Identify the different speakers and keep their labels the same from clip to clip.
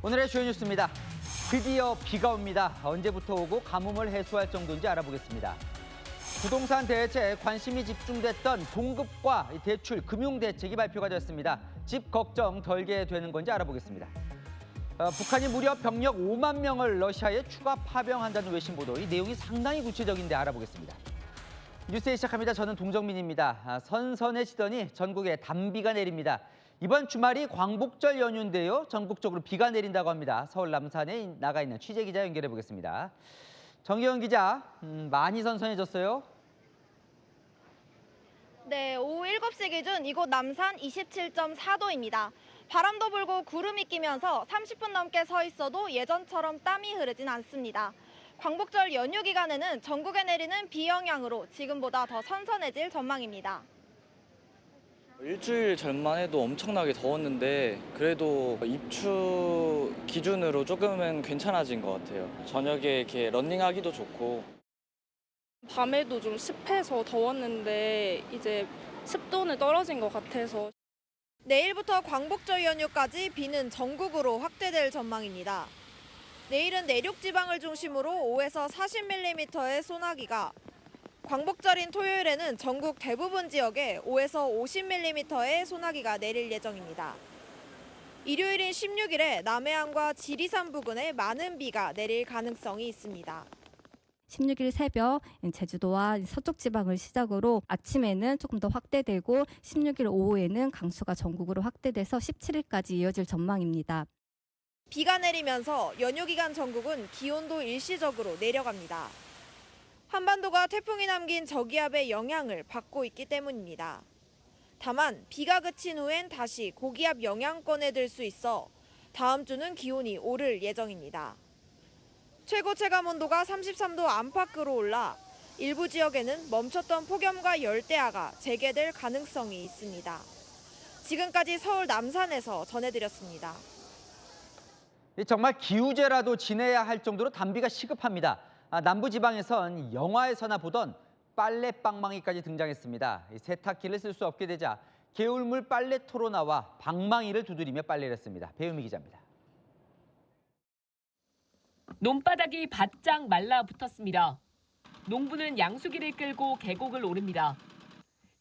Speaker 1: 오늘의 주요 뉴스입니다. 드디어 비가 옵니다. 언제부터 오고 가뭄을 해소할 정도인지 알아보겠습니다. 부동산 대체에 관심이 집중됐던 공급과 대출, 금융 대책이 발표가 됐습니다. 집 걱정 덜게 되는 건지 알아보겠습니다. 북한이 무려 병력 5만 명을 러시아에 추가 파병한다는 외신 보도, 이 내용이 상당히 구체적인데 알아보겠습니다. 뉴스에 시작합니다. 저는 동정민입니다. 선선해지더니 전국에 단비가 내립니다. 이번 주말이 광복절 연휴인데요. 전국적으로 비가 내린다고 합니다. 서울 남산에 나가 있는 취재기자 연결해 보겠습니다. 정기영 기자, 많이 선선해졌어요?
Speaker 2: 네, 오후 7시 기준 이곳 남산 27.4도입니다. 바람도 불고 구름이 끼면서 30분 넘게 서 있어도 예전처럼 땀이 흐르진 않습니다. 광복절 연휴 기간에는 전국에 내리는 비 영향으로 지금보다 더 선선해질 전망입니다.
Speaker 3: 일주일 전만 해도 엄청나게 더웠는데 그래도 입추 기준으로 조금은 괜찮아진 것 같아요. 저녁에 이렇게 러닝하기도 좋고.
Speaker 4: 밤에도 좀 습해서 더웠는데 이제 습도는 떨어진 것 같아서.
Speaker 2: 내일부터 광복절 연휴까지 비는 전국으로 확대될 전망입니다. 내일은 내륙 지방을 중심으로 5에서 40mm의 소나기가, 광복절인 토요일에는 전국 대부분 지역에 5에서 50mm의 소나기가 내릴 예정입니다. 일요일인 16일에 남해안과 지리산 부근에 많은 비가 내릴 가능성이 있습니다.
Speaker 5: 16일 새벽 제주도와 서쪽 지방을 시작으로 아침에는 조금 더 확대되고 16일 오후에는 강수가 전국으로 확대돼서 17일까지 이어질 전망입니다.
Speaker 2: 비가 내리면서 연휴 기간 전국은 기온도 일시적으로 내려갑니다. 한반도가 태풍이 남긴 저기압의 영향을 받고 있기 때문입니다. 다만 비가 그친 후엔 다시 고기압 영향권에 들 수 있어 다음 주는 기온이 오를 예정입니다. 최고 체감 온도가 33도 안팎으로 올라 일부 지역에는 멈췄던 폭염과 열대야가 재개될 가능성이 있습니다. 지금까지 서울 남산에서 전해드렸습니다.
Speaker 1: 정말 기우제라도 지내야 할 정도로 단비가 시급합니다. 남부지방에선 영화에서나 보던 빨래 방망이까지 등장했습니다. 세탁기를 쓸 수 없게 되자 개울물 빨래토로 나와 방망이를 두드리며 빨래를 했습니다. 배우미 기자입니다.
Speaker 6: 논바닥이 바짝 말라붙었습니다. 농부는 양수기를 끌고 계곡을 오릅니다.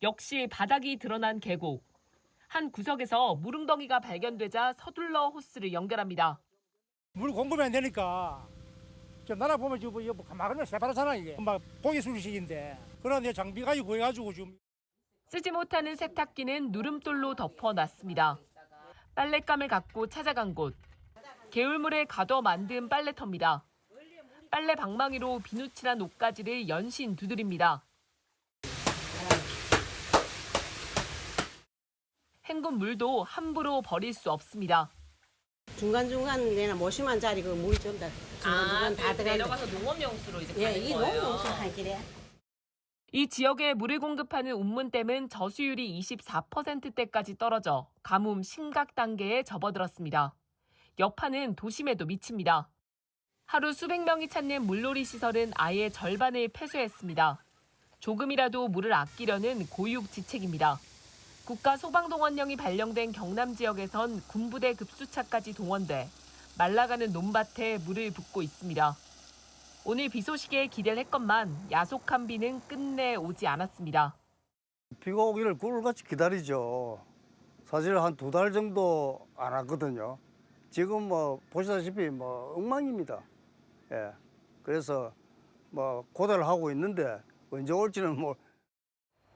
Speaker 6: 역시 바닥이 드러난 계곡. 한 구석에서 물웅덩이가 발견되자 서둘러 호스를 연결합니다.
Speaker 7: 물 공급이 안 되니까 저 나라 보면 지금 이거 가마그면 새파랗잖아 이게. 막 고기 수리식인데 그런데 장비가 구해가지고 지금.
Speaker 6: 쓰지 못하는 세탁기는 누름돌로 덮어놨습니다. 빨랫감을 갖고 찾아간 곳. 개울물에 가둬 만든 빨래터입니다. 빨래 방망이로 비누칠한 옷가지를 연신 두드립니다. 헹군 물도 함부로 버릴 수 없습니다.
Speaker 8: 중간중간 내나 모심한 자리 그 물 좀 다 중간중간 다 들어가.
Speaker 6: 내려가서 농업용수로 이제 가는
Speaker 8: 이
Speaker 6: 거예요.
Speaker 8: 농업용수 한 길에.
Speaker 6: 이 지역에 물을 공급하는 운문댐은 저수율이 24%대까지 떨어져 가뭄 심각 단계에 접어들었습니다. 여파는 도심에도 미칩니다. 하루 수백 명이 찾는 물놀이 시설은 아예 절반을 폐쇄했습니다. 조금이라도 물을 아끼려는 고육지책입니다. 국가소방동원령이 발령된 경남 지역에선 군부대 급수차까지 동원돼 말라가는 논밭에 물을 붓고 있습니다. 오늘 비 소식에 기대를 했건만 야속한 비는 끝내 오지 않았습니다.
Speaker 9: 비가 오기를 꿀같이 기다리죠. 사실 한 2달 정도 안 왔거든요. 지금 뭐 보시다시피 뭐 엉망입니다. 예. 그래서 뭐 고대를 하고 있는데 언제 올지는 뭐.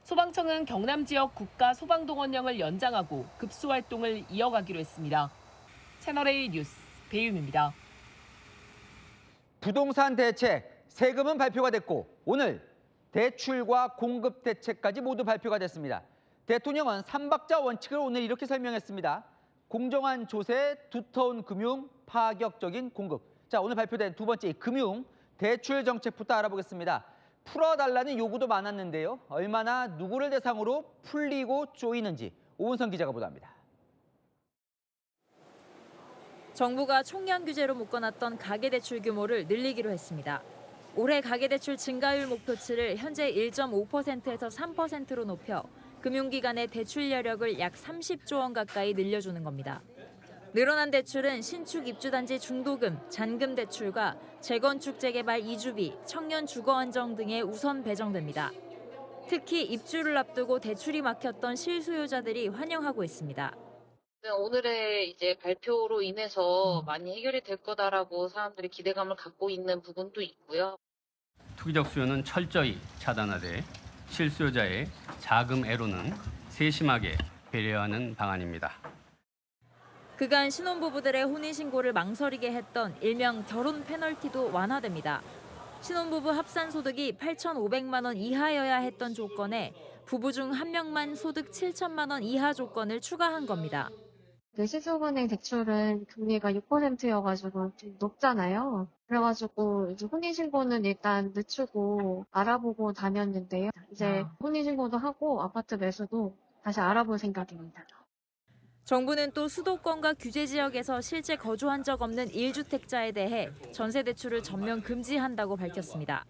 Speaker 6: 소방청은 경남 지역 국가 소방동원령을 연장하고 급수 활동을 이어가기로 했습니다. 채널A 뉴스 배윤입니다.
Speaker 1: 부동산 대책, 세금은 발표가 됐고 오늘 대출과 공급 대책까지 모두 발표가 됐습니다. 대통령은 3박자 원칙을 오늘 이렇게 설명했습니다. 공정한 조세, 두터운 금융, 파격적인 공급. 자, 오늘 발표된 두 번째 금융, 대출 정책부터 알아보겠습니다. 풀어달라는 요구도 많았는데요. 얼마나 누구를 대상으로 풀리고 쪼이는지 오은성 기자가 보도합니다.
Speaker 10: 정부가 총량 규제로 묶어놨던 가계대출 규모를 늘리기로 했습니다. 올해 가계대출 증가율 목표치를 현재 1.5%에서 3%로 높여 금융기관의 대출 여력을 약 30조 원 가까이 늘려주는 겁니다. 늘어난 대출은 신축 입주단지 중도금, 잔금 대출과 재건축 재개발 이주비, 청년 주거 안정 등에 우선 배정됩니다. 특히 입주를 앞두고 대출이 막혔던 실수요자들이 환영하고 있습니다.
Speaker 11: 오늘의 이제 발표로 인해서 많이 해결이 될 거다라고 사람들이 기대감을 갖고 있는 부분도 있고요.
Speaker 12: 투기적 수요는 철저히 차단하되 실수요자의 자금 애로는 세심하게 배려하는 방안입니다.
Speaker 10: 그간 신혼부부들의 혼인신고를 망설이게 했던 일명 결혼 페널티도 완화됩니다. 신혼부부 합산소득이 8,500만 원 이하여야 했던 조건에 부부 중 한 명만 소득 7천만 원 이하 조건을 추가한 겁니다.
Speaker 13: 시중은행 대출은 금리가 6%여가지고 좀 높잖아요. 그래가지고 이제 혼인신고는 일단 늦추고 알아보고 다녔는데요. 이제 혼인신고도 하고 아파트 매수도 다시 알아볼 생각입니다.
Speaker 10: 정부는 또 수도권과 규제 지역에서 실제 거주한 적 없는 1주택자에 대해 전세 대출을 전면 금지한다고 밝혔습니다.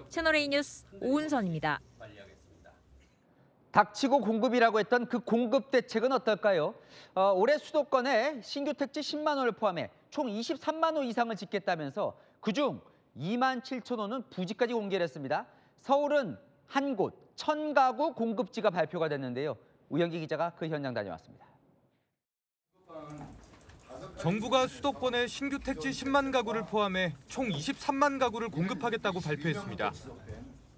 Speaker 10: 채널A 뉴스 오은선입니다.
Speaker 1: 닥치고 공급이라고 했던 그 공급 대책은 어떨까요? 올해 수도권에 신규 택지 10만 호를 포함해 총 23만 호 이상을 짓겠다면서 그중 2만 7천 호는 부지까지 공개를 했습니다. 서울은 한 곳 1,000가구 공급지가 발표가 됐는데요. 우영기 기자가 그 현장 다녀왔습니다.
Speaker 14: 정부가 수도권에 신규 택지 10만 가구를 포함해 총 23만 가구를 공급하겠다고 발표했습니다.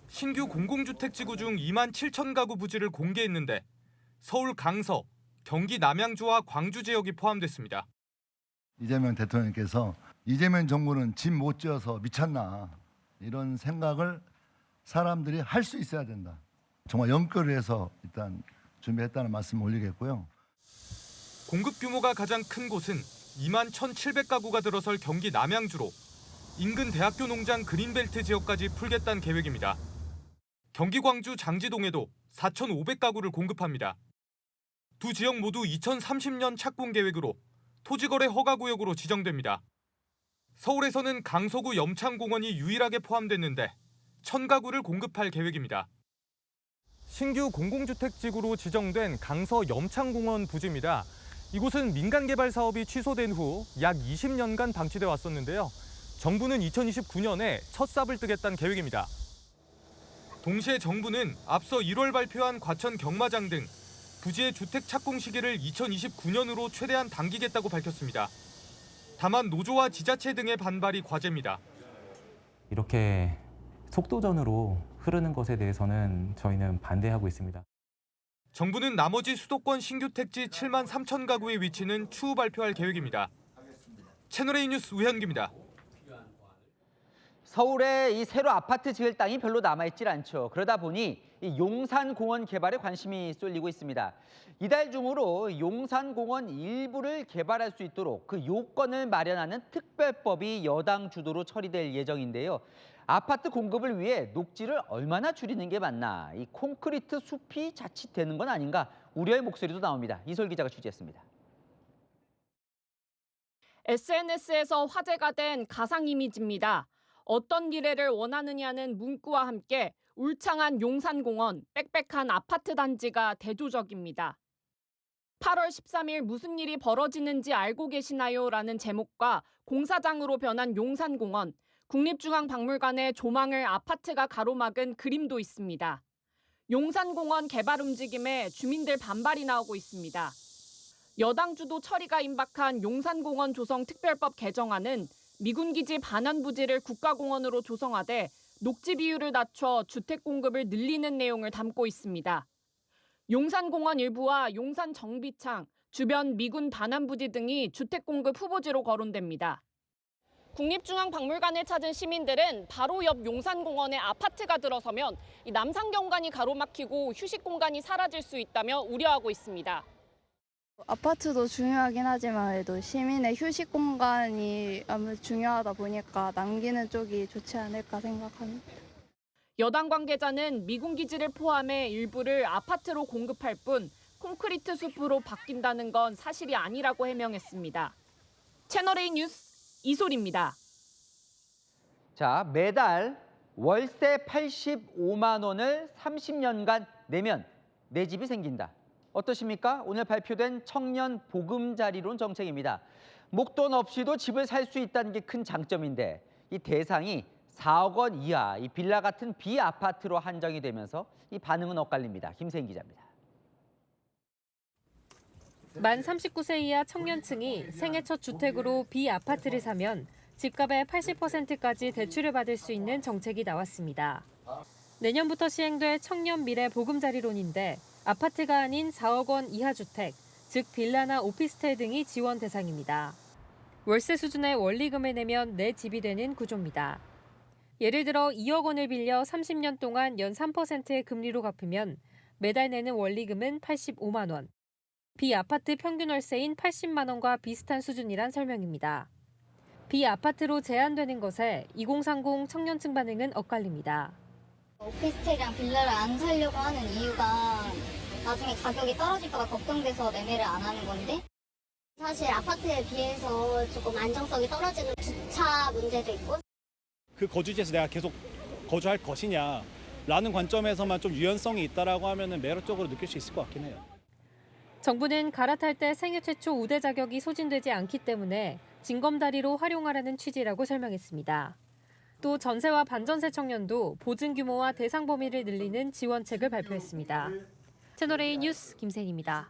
Speaker 14: 신규 공공주택지구 중 2만 7천 가구 부지를 공개했는데 서울 강서, 경기 남양주와 광주 지역이 포함됐습니다.
Speaker 15: 이재명 대통령께서 이재명 정부는 집 못 지어서 미쳤나 이런 생각을 사람들이 할 수 있어야 된다. 정말 연결을 해서 일단 준비했다는 말씀 올리겠고요.
Speaker 14: 공급 규모가 가장 큰 곳은 2만 1,700가구가 들어설 경기 남양주로 인근 대학교 농장 그린벨트 지역까지 풀겠다는 계획입니다. 경기 광주 장지동에도 4,500가구를 공급합니다. 두 지역 모두 2030년 착공 계획으로 토지거래 허가구역으로 지정됩니다. 서울에서는 강서구 염창공원이 유일하게 포함됐는데 1,000가구를 공급할 계획입니다. 신규 공공주택지구로 지정된 강서 염창공원 부지입니다. 이곳은 민간개발 사업이 취소된 후 약 20년간 방치돼 왔었는데요. 정부는 2029년에 첫 삽을 뜨겠다는 계획입니다. 동시에 정부는 앞서 1월 발표한 과천 경마장 등 부지의 주택 착공 시기를 2029년으로 최대한 당기겠다고 밝혔습니다. 다만 노조와 지자체 등의 반발이 과제입니다.
Speaker 16: 이렇게 속도전으로 흐르는 것에 대해서는 저희는 반대하고 있습니다.
Speaker 14: 정부는 나머지 수도권 신규 택지 7만 3천 가구의 위치는 추후 발표할 계획입니다. 채널A 뉴스 우현기입니다.
Speaker 1: 서울에 이 새로 아파트 지을 땅이 별로 남아있질 않죠. 그러다 보니 이 용산공원 개발에 관심이 쏠리고 있습니다. 이달 중으로 용산공원 일부를 개발할 수 있도록 그 요건을 마련하는 특별법이 여당 주도로 처리될 예정인데요. 아파트 공급을 위해 녹지를 얼마나 줄이는 게 맞나, 이 콘크리트 숲이 자칫되는 건 아닌가 우려의 목소리도 나옵니다. 이솔 기자가 취재했습니다.
Speaker 6: SNS에서 화제가 된 가상 이미지입니다. 어떤 미래를 원하느냐는 문구와 함께 울창한 용산공원, 빽빽한 아파트 단지가 대조적입니다. 8월 13일 무슨 일이 벌어지는지 알고 계시나요? 라는 제목과 공사장으로 변한 용산공원, 국립중앙박물관의 조망을 아파트가 가로막은 그림도 있습니다. 용산공원 개발 움직임에 주민들 반발이 나오고 있습니다. 여당 주도 처리가 임박한 용산공원 조성 특별법 개정안은 미군기지 반환 부지를 국가공원으로 조성하되 녹지 비율을 낮춰 주택 공급을 늘리는 내용을 담고 있습니다. 용산공원 일부와 용산 정비창, 주변 미군 반환 부지 등이 주택 공급 후보지로 거론됩니다. 국립중앙박물관을 찾은 시민들은 바로 옆 용산공원에 아파트가 들어서면 이 남산경관이 가로막히고 휴식 공간이 사라질 수 있다며 우려하고 있습니다.
Speaker 17: 아파트도 중요하긴 하지만 그래도 시민의 휴식 공간이 아무래도 중요하다 보니까 남기는 쪽이 좋지 않을까 생각합니다.
Speaker 6: 여당 관계자는 미군 기지를 포함해 일부를 아파트로 공급할 뿐 콘크리트 숲으로 바뀐다는 건 사실이 아니라고 해명했습니다. 채널A 뉴스 이솔입니다.
Speaker 1: 자, 매달 월세 85만 원을 30년간 내면 내 집이 생긴다. 어떠십니까? 오늘 발표된 청년 보금자리론 정책입니다. 목돈 없이도 집을 살 수 있다는 게 큰 장점인데 이 대상이 4억 원 이하 이 빌라 같은 비아파트로 한정이 되면서 이 반응은 엇갈립니다. 김세인 기자입니다.
Speaker 18: 만 39세 이하 청년층이 생애 첫 주택으로 비아파트를 사면 집값의 80%까지 대출을 받을 수 있는 정책이 나왔습니다. 내년부터 시행될 청년 미래 보금자리론인데 아파트가 아닌 4억 원 이하 주택, 즉 빌라나 오피스텔 등이 지원 대상입니다. 월세 수준의 원리금을 내면 내 집이 되는 구조입니다. 예를 들어 2억 원을 빌려 30년 동안 연 3%의 금리로 갚으면 매달 내는 원리금은 85만 원. 비아파트 평균 월세인 80만 원과 비슷한 수준이란 설명입니다. 비아파트로 제한되는 것에 2030 청년층 반응은 엇갈립니다.
Speaker 19: 오피스텔이랑 빌라를 안 사려고 하는 이유가 나중에 가격이 떨어질까 봐 걱정돼서 매매를 안 하는 건데 사실 아파트에 비해서 조금 안정성이 떨어지는 주차 문제도 있고
Speaker 20: 그 거주지에서 내가 계속 거주할 것이냐라는 관점에서만 좀 유연성이 있다라고 하면은 매력적으로 느낄 수 있을 것 같긴 해요.
Speaker 18: 정부는 갈아탈 때 생애 최초 우대 자격이 소진되지 않기 때문에 징검다리로 활용하라는 취지라고 설명했습니다. 또 전세와 반전세 청년도 보증 규모와 대상 범위를 늘리는 지원책을 발표했습니다. 채널A 뉴스 김세인입니다.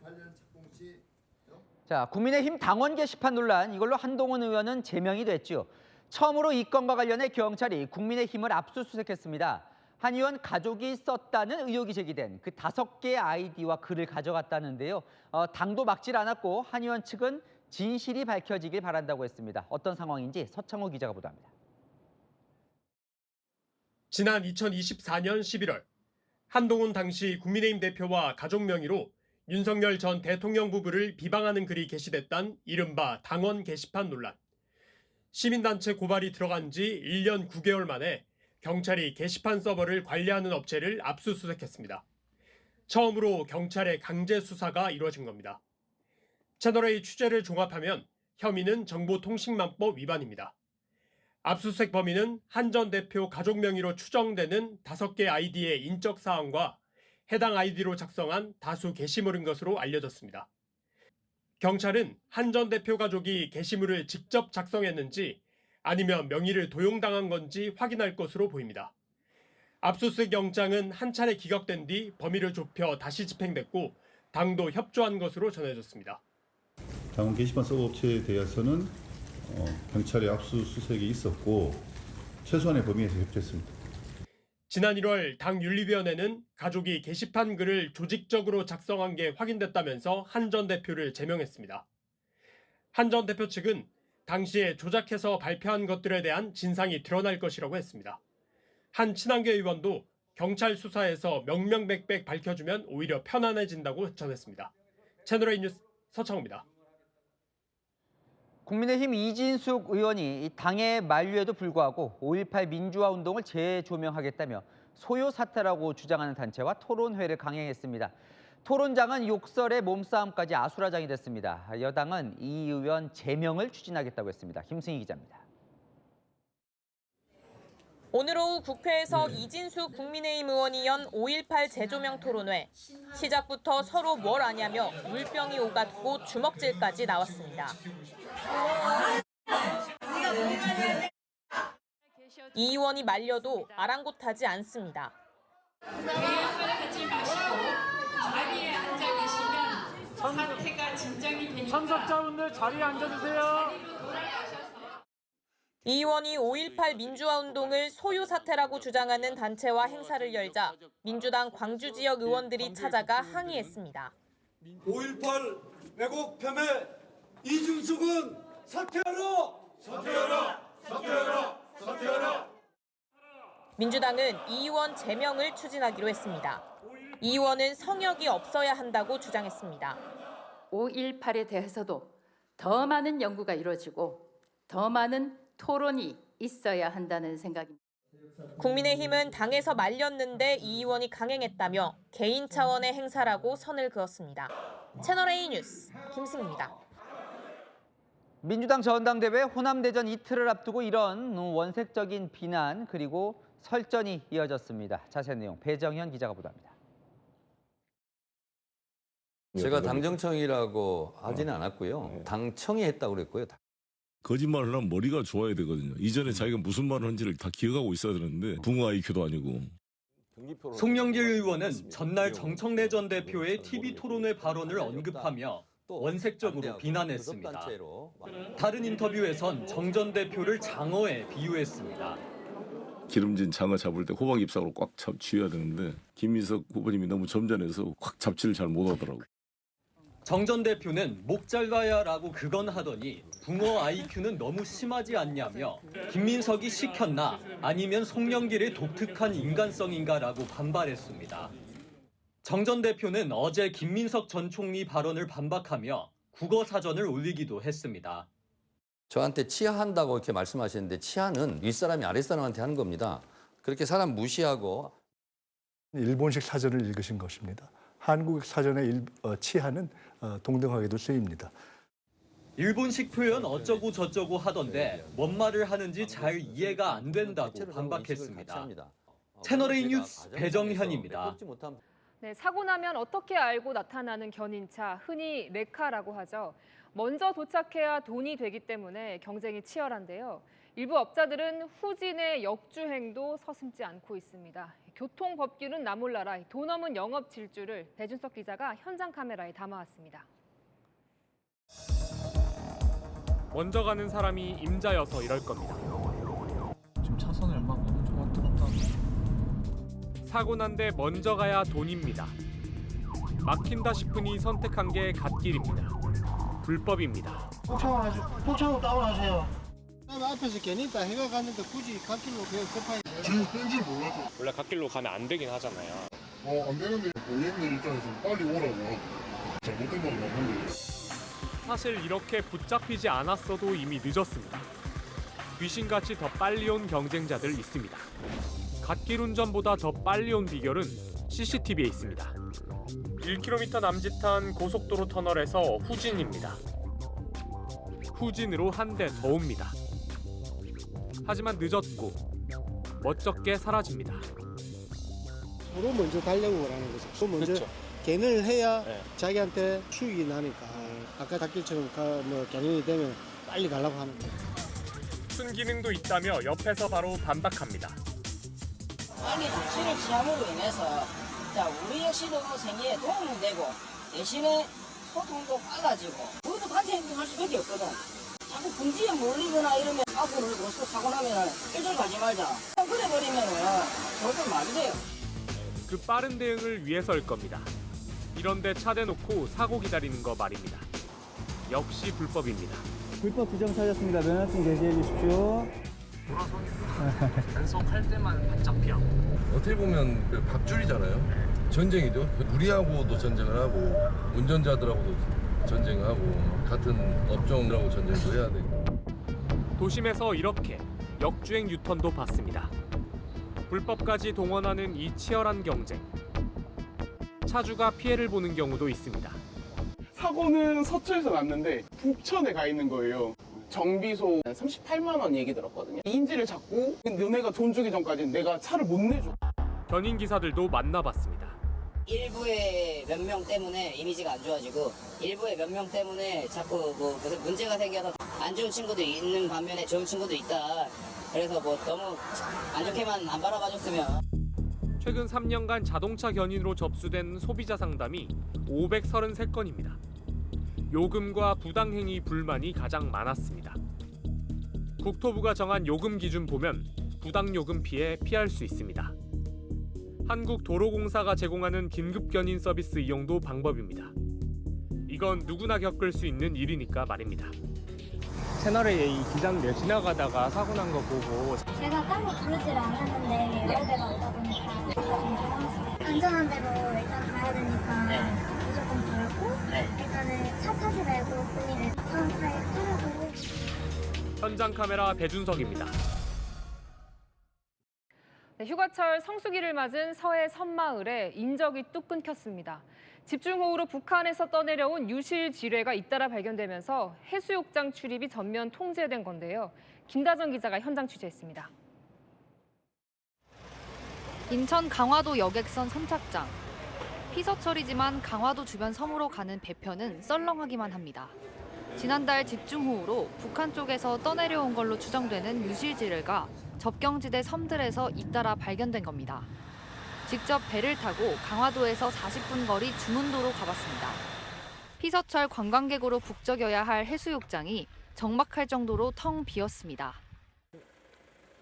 Speaker 1: 자, 국민의힘 당원 게시판 논란 이걸로 한동훈 의원은 제명이 됐죠. 처음으로 이 건과 관련해 경찰이 국민의힘을 압수수색했습니다. 한 의원 가족이 썼다는 의혹이 제기된 그 5개의 아이디와 글을 가져갔다는데요. 당도 막질 않았고 한 의원 측은 진실이 밝혀지길 바란다고 했습니다. 어떤 상황인지 서창호 기자가 보도합니다.
Speaker 21: 지난 2024년 11월 한동훈 당시 국민의힘 대표와 가족 명의로 윤석열 전 대통령 부부를 비방하는 글이 게시됐던 이른바 당원 게시판 논란. 시민단체 고발이 들어간 지 1년 9개월 만에 경찰이 게시판 서버를 관리하는 업체를 압수수색했습니다. 처음으로 경찰의 강제 수사가 이루어진 겁니다. 채널A 취재를 종합하면 혐의는 정보통신망법 위반입니다. 압수수색 범인은 한 전 대표 가족 명의로 추정되는 5개 아이디의 인적 사항과 해당 아이디로 작성한 다수 게시물인 것으로 알려졌습니다. 경찰은 한 전 대표 가족이 게시물을 직접 작성했는지 아니면 명의를 도용당한 건지 확인할 것으로 보입니다. 압수수색 영장은 한 차례 기각된 뒤 범위를 좁혀 다시 집행됐고 당도 협조한 것으로 전해졌습니다.
Speaker 22: 당원 게시판 서버 업체에 대해서는 경찰의 압수수색이 있었고 최소한의 범위에서 협조했습니다.
Speaker 21: 지난 1월 당 윤리위원회는 가족이 게시판 글을 조직적으로 작성한 게 확인됐다면서 한 전 대표를 제명했습니다. 한 전 대표 측은 당시에 조작해서 발표한 것들에 대한 진상이 드러날 것이라고 했습니다. 한 친한계 의원도 경찰 수사에서 명명백백 밝혀주면 오히려 편안해진다고 전했습니다. 채널A 뉴스 서창호입니다.
Speaker 1: 국민의힘 이진숙 의원이 당의 만류에도 불구하고 5.18 민주화 운동을 재조명하겠다며 소요 사태라고 주장하는 단체와 토론회를 강행했습니다. 토론장은 욕설에 몸싸움까지 아수라장이 됐습니다. 여당은 이 의원 제명을 추진하겠다고 했습니다. 김승희 기자입니다.
Speaker 23: 오늘 오후 국회에서 이진숙 국민의힘 의원이 연 5.18 재조명 토론회. 시작부터 서로 뭘 아냐며 물병이 오갔고 주먹질까지 나왔습니다. 이 의원이 말려도 아랑곳하지 않습니다.
Speaker 24: 하지 마시고 자리에 앉아 계시면 사태가 진정이 되니까
Speaker 7: 참석자분들 자리에 앉아주세요.
Speaker 23: 이 의원이 5.18 민주화 운동을 소요 사태라고 주장하는 단체와 행사를 열자 민주당 광주 지역 의원들이 찾아가 항의했습니다.
Speaker 25: 5.18 왜곡 폄훼 이준숙은 사퇴하라! 사퇴하라! 사퇴하라! 사퇴하라!
Speaker 23: 민주당은 이 의원 제명을 추진하기로 했습니다. 이 의원은 성역이 없어야 한다고 주장했습니다.
Speaker 26: 5.18에 대해서도 더 많은 연구가 이루어지고 더 많은 토론이 있어야 한다는 생각입니다.
Speaker 23: 국민의힘은 당에서 말렸는데 이 의원이 강행했다며 개인 차원의 행사라고 선을 그었습니다. 채널A 뉴스 김승희입니다.
Speaker 1: 민주당 전당대회 호남대전 이틀을 앞두고 이런 원색적인 비난 그리고 설전이 이어졌습니다. 자세한 내용 배정현 기자가 보도합니다.
Speaker 2: 제가 당정청이라고 하지는 않았고요. 당청이 했다고 그랬고요.
Speaker 3: 거짓말을 하면 머리가 좋아야 되거든요. 이전에 자기가 무슨 말을 한지를 다 기억하고 있어야 되는데 붕어 IQ도 아니고.
Speaker 4: 송영길 의원은 전날 정청래 전 대표의 TV 토론회 발언을 언급하며 원색적으로 비난했습니다. 다른 인터뷰에선 정 전 대표를 장어에 비유했습니다.
Speaker 3: 기름진 장어 잡을 때 호박 잎사귀로 꽉 쥐어야 되는데 김민석 후보님이 너무 점잖해서 꽉 잡지를 잘 못하더라고요.
Speaker 4: 정 전 대표는 목 잘라야라고 그건 하더니 붕어 IQ는 너무 심하지 않냐며 김민석이 시켰나 아니면 송영길의 독특한 인간성인가라고 반발했습니다. 정 전 대표는 어제 김민석 전 총리 발언을 반박하며 국어사전을 올리기도 했습니다.
Speaker 2: 저한테 치하한다고 이렇게 말씀하시는데 치하는 윗사람이 아랫사람한테 하는 겁니다. 그렇게 사람 무시하고.
Speaker 5: 일본식 사전을 읽으신 것입니다. 한국 사전의 치하는 동등하게도 쓰입니다.
Speaker 4: 일본식 표현 어쩌고 저쩌고 하던데 뭔 말을 하는지 잘 이해가 안 된다고 반박했습니다. 채널A 뉴스 배정현입니다.
Speaker 8: 네, 사고 나면 어떻게 알고 나타나는 견인차, 흔히 레카라고 하죠. 먼저 도착해야 돈이 되기 때문에 경쟁이 치열한데요. 일부 업자들은 후진의 역주행도 서슴지 않고 있습니다. 교통법규는 나 몰라라, 돈 없는 영업 질주를 배준석 기자가 현장 카메라에 담아왔습니다.
Speaker 14: 먼저 가는 사람이 임자여서 이럴 겁니다.
Speaker 9: 지금 차선을 막 너무 좋았다.
Speaker 14: 사고 난 데 먼저 가야 돈입니다. 막힌다 싶으니 선택한 게 갓길입니다. 불법입니다.
Speaker 27: 포차로 다운하세요. 나 앞에서 괜히 다 해가 갔는데 굳이 갓길로 그냥 급하게.
Speaker 28: 지금 뺀줄 몰라서.
Speaker 14: 원래 갓길로 가면 안 되긴 하잖아요.
Speaker 28: 안 되는데 고객님 입장에서 빨리 오라고. 잘못된 건 맞는데.
Speaker 14: 사실 이렇게 붙잡히지 않았어도 이미 늦었습니다. 귀신같이 더 빨리 온 경쟁자들 있습니다. 갓길 운전보다 더 빨리 온 비결은 CCTV에 있습니다. 1km 남짓한 고속도로 터널에서 후진입니다. 후진으로 한 대 더 옵니다. 하지만 늦었고 멋쩍게 사라집니다.
Speaker 27: 서로 먼저 달려고 하는 거죠. 또 먼저 그렇죠. 견인을 해야 자기한테 수익이 나니까. 아까 갓길처럼 견인이 되면 빨리 가려고 하는 거예요.
Speaker 14: 순기능도 있다며 옆에서 바로 반박합니다.
Speaker 29: 빨리 조치를 취함으로 인해서 우리의 시도 생계에 도움이 되고 대신에 소통도 빨라지고 그것도 같이 행동할 수밖에 없거든. 자꾸 궁지에 몰리거나 이러면 앞으로 고속 사고 나면 일절 가지 말자. 그래 버리면 절대 말이 돼요.
Speaker 14: 그 빠른 대응을 위해서일 겁니다. 이런데 차 대놓고 사고 기다리는 거 말입니다. 역시 불법입니다.
Speaker 30: 불법 규정 찾았습니다. 면허증 제시해 주십시오.
Speaker 9: 단속할 때만 바짝 피하고.
Speaker 31: 어떻게 보면 그 밥줄이잖아요. 전쟁이죠. 우리하고도 전쟁을 하고 운전자들하고도 전쟁을 하고 같은 업종하고 전쟁도 해야 되고.
Speaker 14: 도심에서 이렇게 역주행 유턴도 봤습니다. 불법까지 동원하는 이 치열한 경쟁. 차주가 피해를 보는 경우도 있습니다.
Speaker 32: 사고는 서초에서 났는데 북천에 가 있는 거예요. 정비소 38만 원 얘기 들었거든요. 인지를 잡고 너네가 돈 주기 전까지는 내가 차를 못 내줘.
Speaker 14: 견인 기사들도 만나봤습니다.
Speaker 29: 일부의 몇 명 때문에 이미지가 안 좋아지고 일부의 몇 명 때문에 자꾸 무슨 문제가 생겨서 안 좋은 친구도 있는 반면에 좋은 친구도 있다. 그래서 너무 안 좋게만 안 바라봐줬으면.
Speaker 14: 최근 3년간 자동차 견인으로 접수된 소비자 상담이 533건입니다. 요금과 부당행위 불만이 가장 많았습니다. 국토부가 정한 요금 기준 보면 부당요금 피해 피할 수 있습니다. 한국도로공사가 제공하는 긴급견인 서비스 이용도 방법입니다. 이건 누구나 겪을 수 있는 일이니까 말입니다. 채널A 기자님들 지나가다가 사고 난 거 보고
Speaker 19: 제가 따로 부르지를 않았는데 여러 대가 오다 보니까 안전한 데로 일단 가야 되니까 무조건 부르고 일단은 차 타지 말고 본인의 다음 차에 타라고.
Speaker 14: 현장 카메라 배준석입니다.
Speaker 8: 네, 휴가철 성수기를 맞은 서해 섬마을에 인적이 뚝 끊겼습니다. 집중호우로 북한에서 떠내려온 유실 지뢰가 잇따라 발견되면서 해수욕장 출입이 전면 통제된 건데요. 김다정 기자가 현장 취재했습니다. 인천 강화도 여객선 선착장. 피서철이지만 강화도 주변 섬으로 가는 배편은 썰렁하기만 합니다. 지난달 집중호우로 북한 쪽에서 떠내려온 걸로 추정되는 유실지뢰가 접경지대 섬들에서 잇따라 발견된 겁니다. 직접 배를 타고 강화도에서 40분 거리 주문도로 가봤습니다. 피서철 관광객으로 북적여야 할 해수욕장이 적막할 정도로 텅 비었습니다.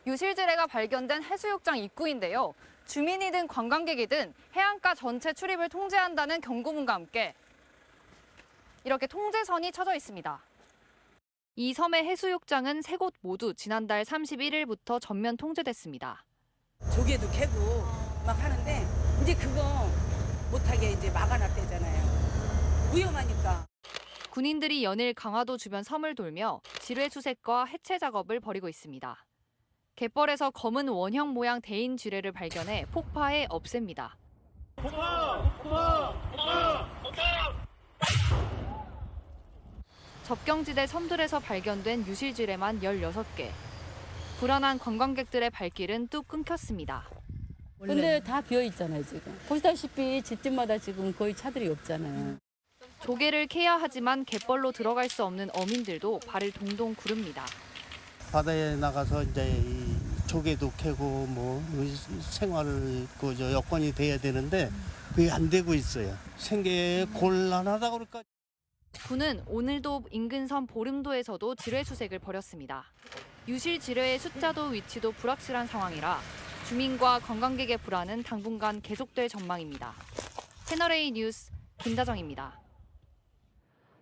Speaker 8: 유실지뢰가 발견된 해수욕장 입구인데요. 주민이든 관광객이든 해안가 전체 출입을 통제한다는 경고문과 함께 이렇게 통제선이 쳐져 있습니다. 이 섬의 해수욕장은 3곳 모두 지난달 31일부터 전면 통제됐습니다.
Speaker 6: 조개도 캐고 막 하는데 이제 그거 못하게 이제 막아놨대잖아요. 위험하니까.
Speaker 8: 군인들이 연일 강화도 주변 섬을 돌며 지뢰 수색과 해체 작업을 벌이고 있습니다. 갯벌에서 검은 원형 모양 대인 지뢰를 발견해 폭파해 없앱니다. 접경지대 섬들에서 발견된 유실지뢰만 16개. 불안한 관광객들의 발길은 뚝 끊겼습니다.
Speaker 10: 근데 다 비어있잖아요, 지금. 보시다시피 집집마다 지금 거의 차들이 없잖아요.
Speaker 8: 조개를 캐야 하지만 갯벌로 들어갈 수 없는 어민들도 발을 동동 구릅니다.
Speaker 27: 바다에 나가서 이제 이 조개도 캐고 뭐 생활 여건이 돼야 되는데 그게 안 되고 있어요. 생계에 곤란하다고 그럴까?
Speaker 8: 군은 오늘도 인근 섬 보름도에서도 지뢰 수색을 벌였습니다. 유실 지뢰의 숫자도 위치도 불확실한 상황이라 주민과 관광객의 불안은 당분간 계속될 전망입니다. 채널A 뉴스 김다정입니다.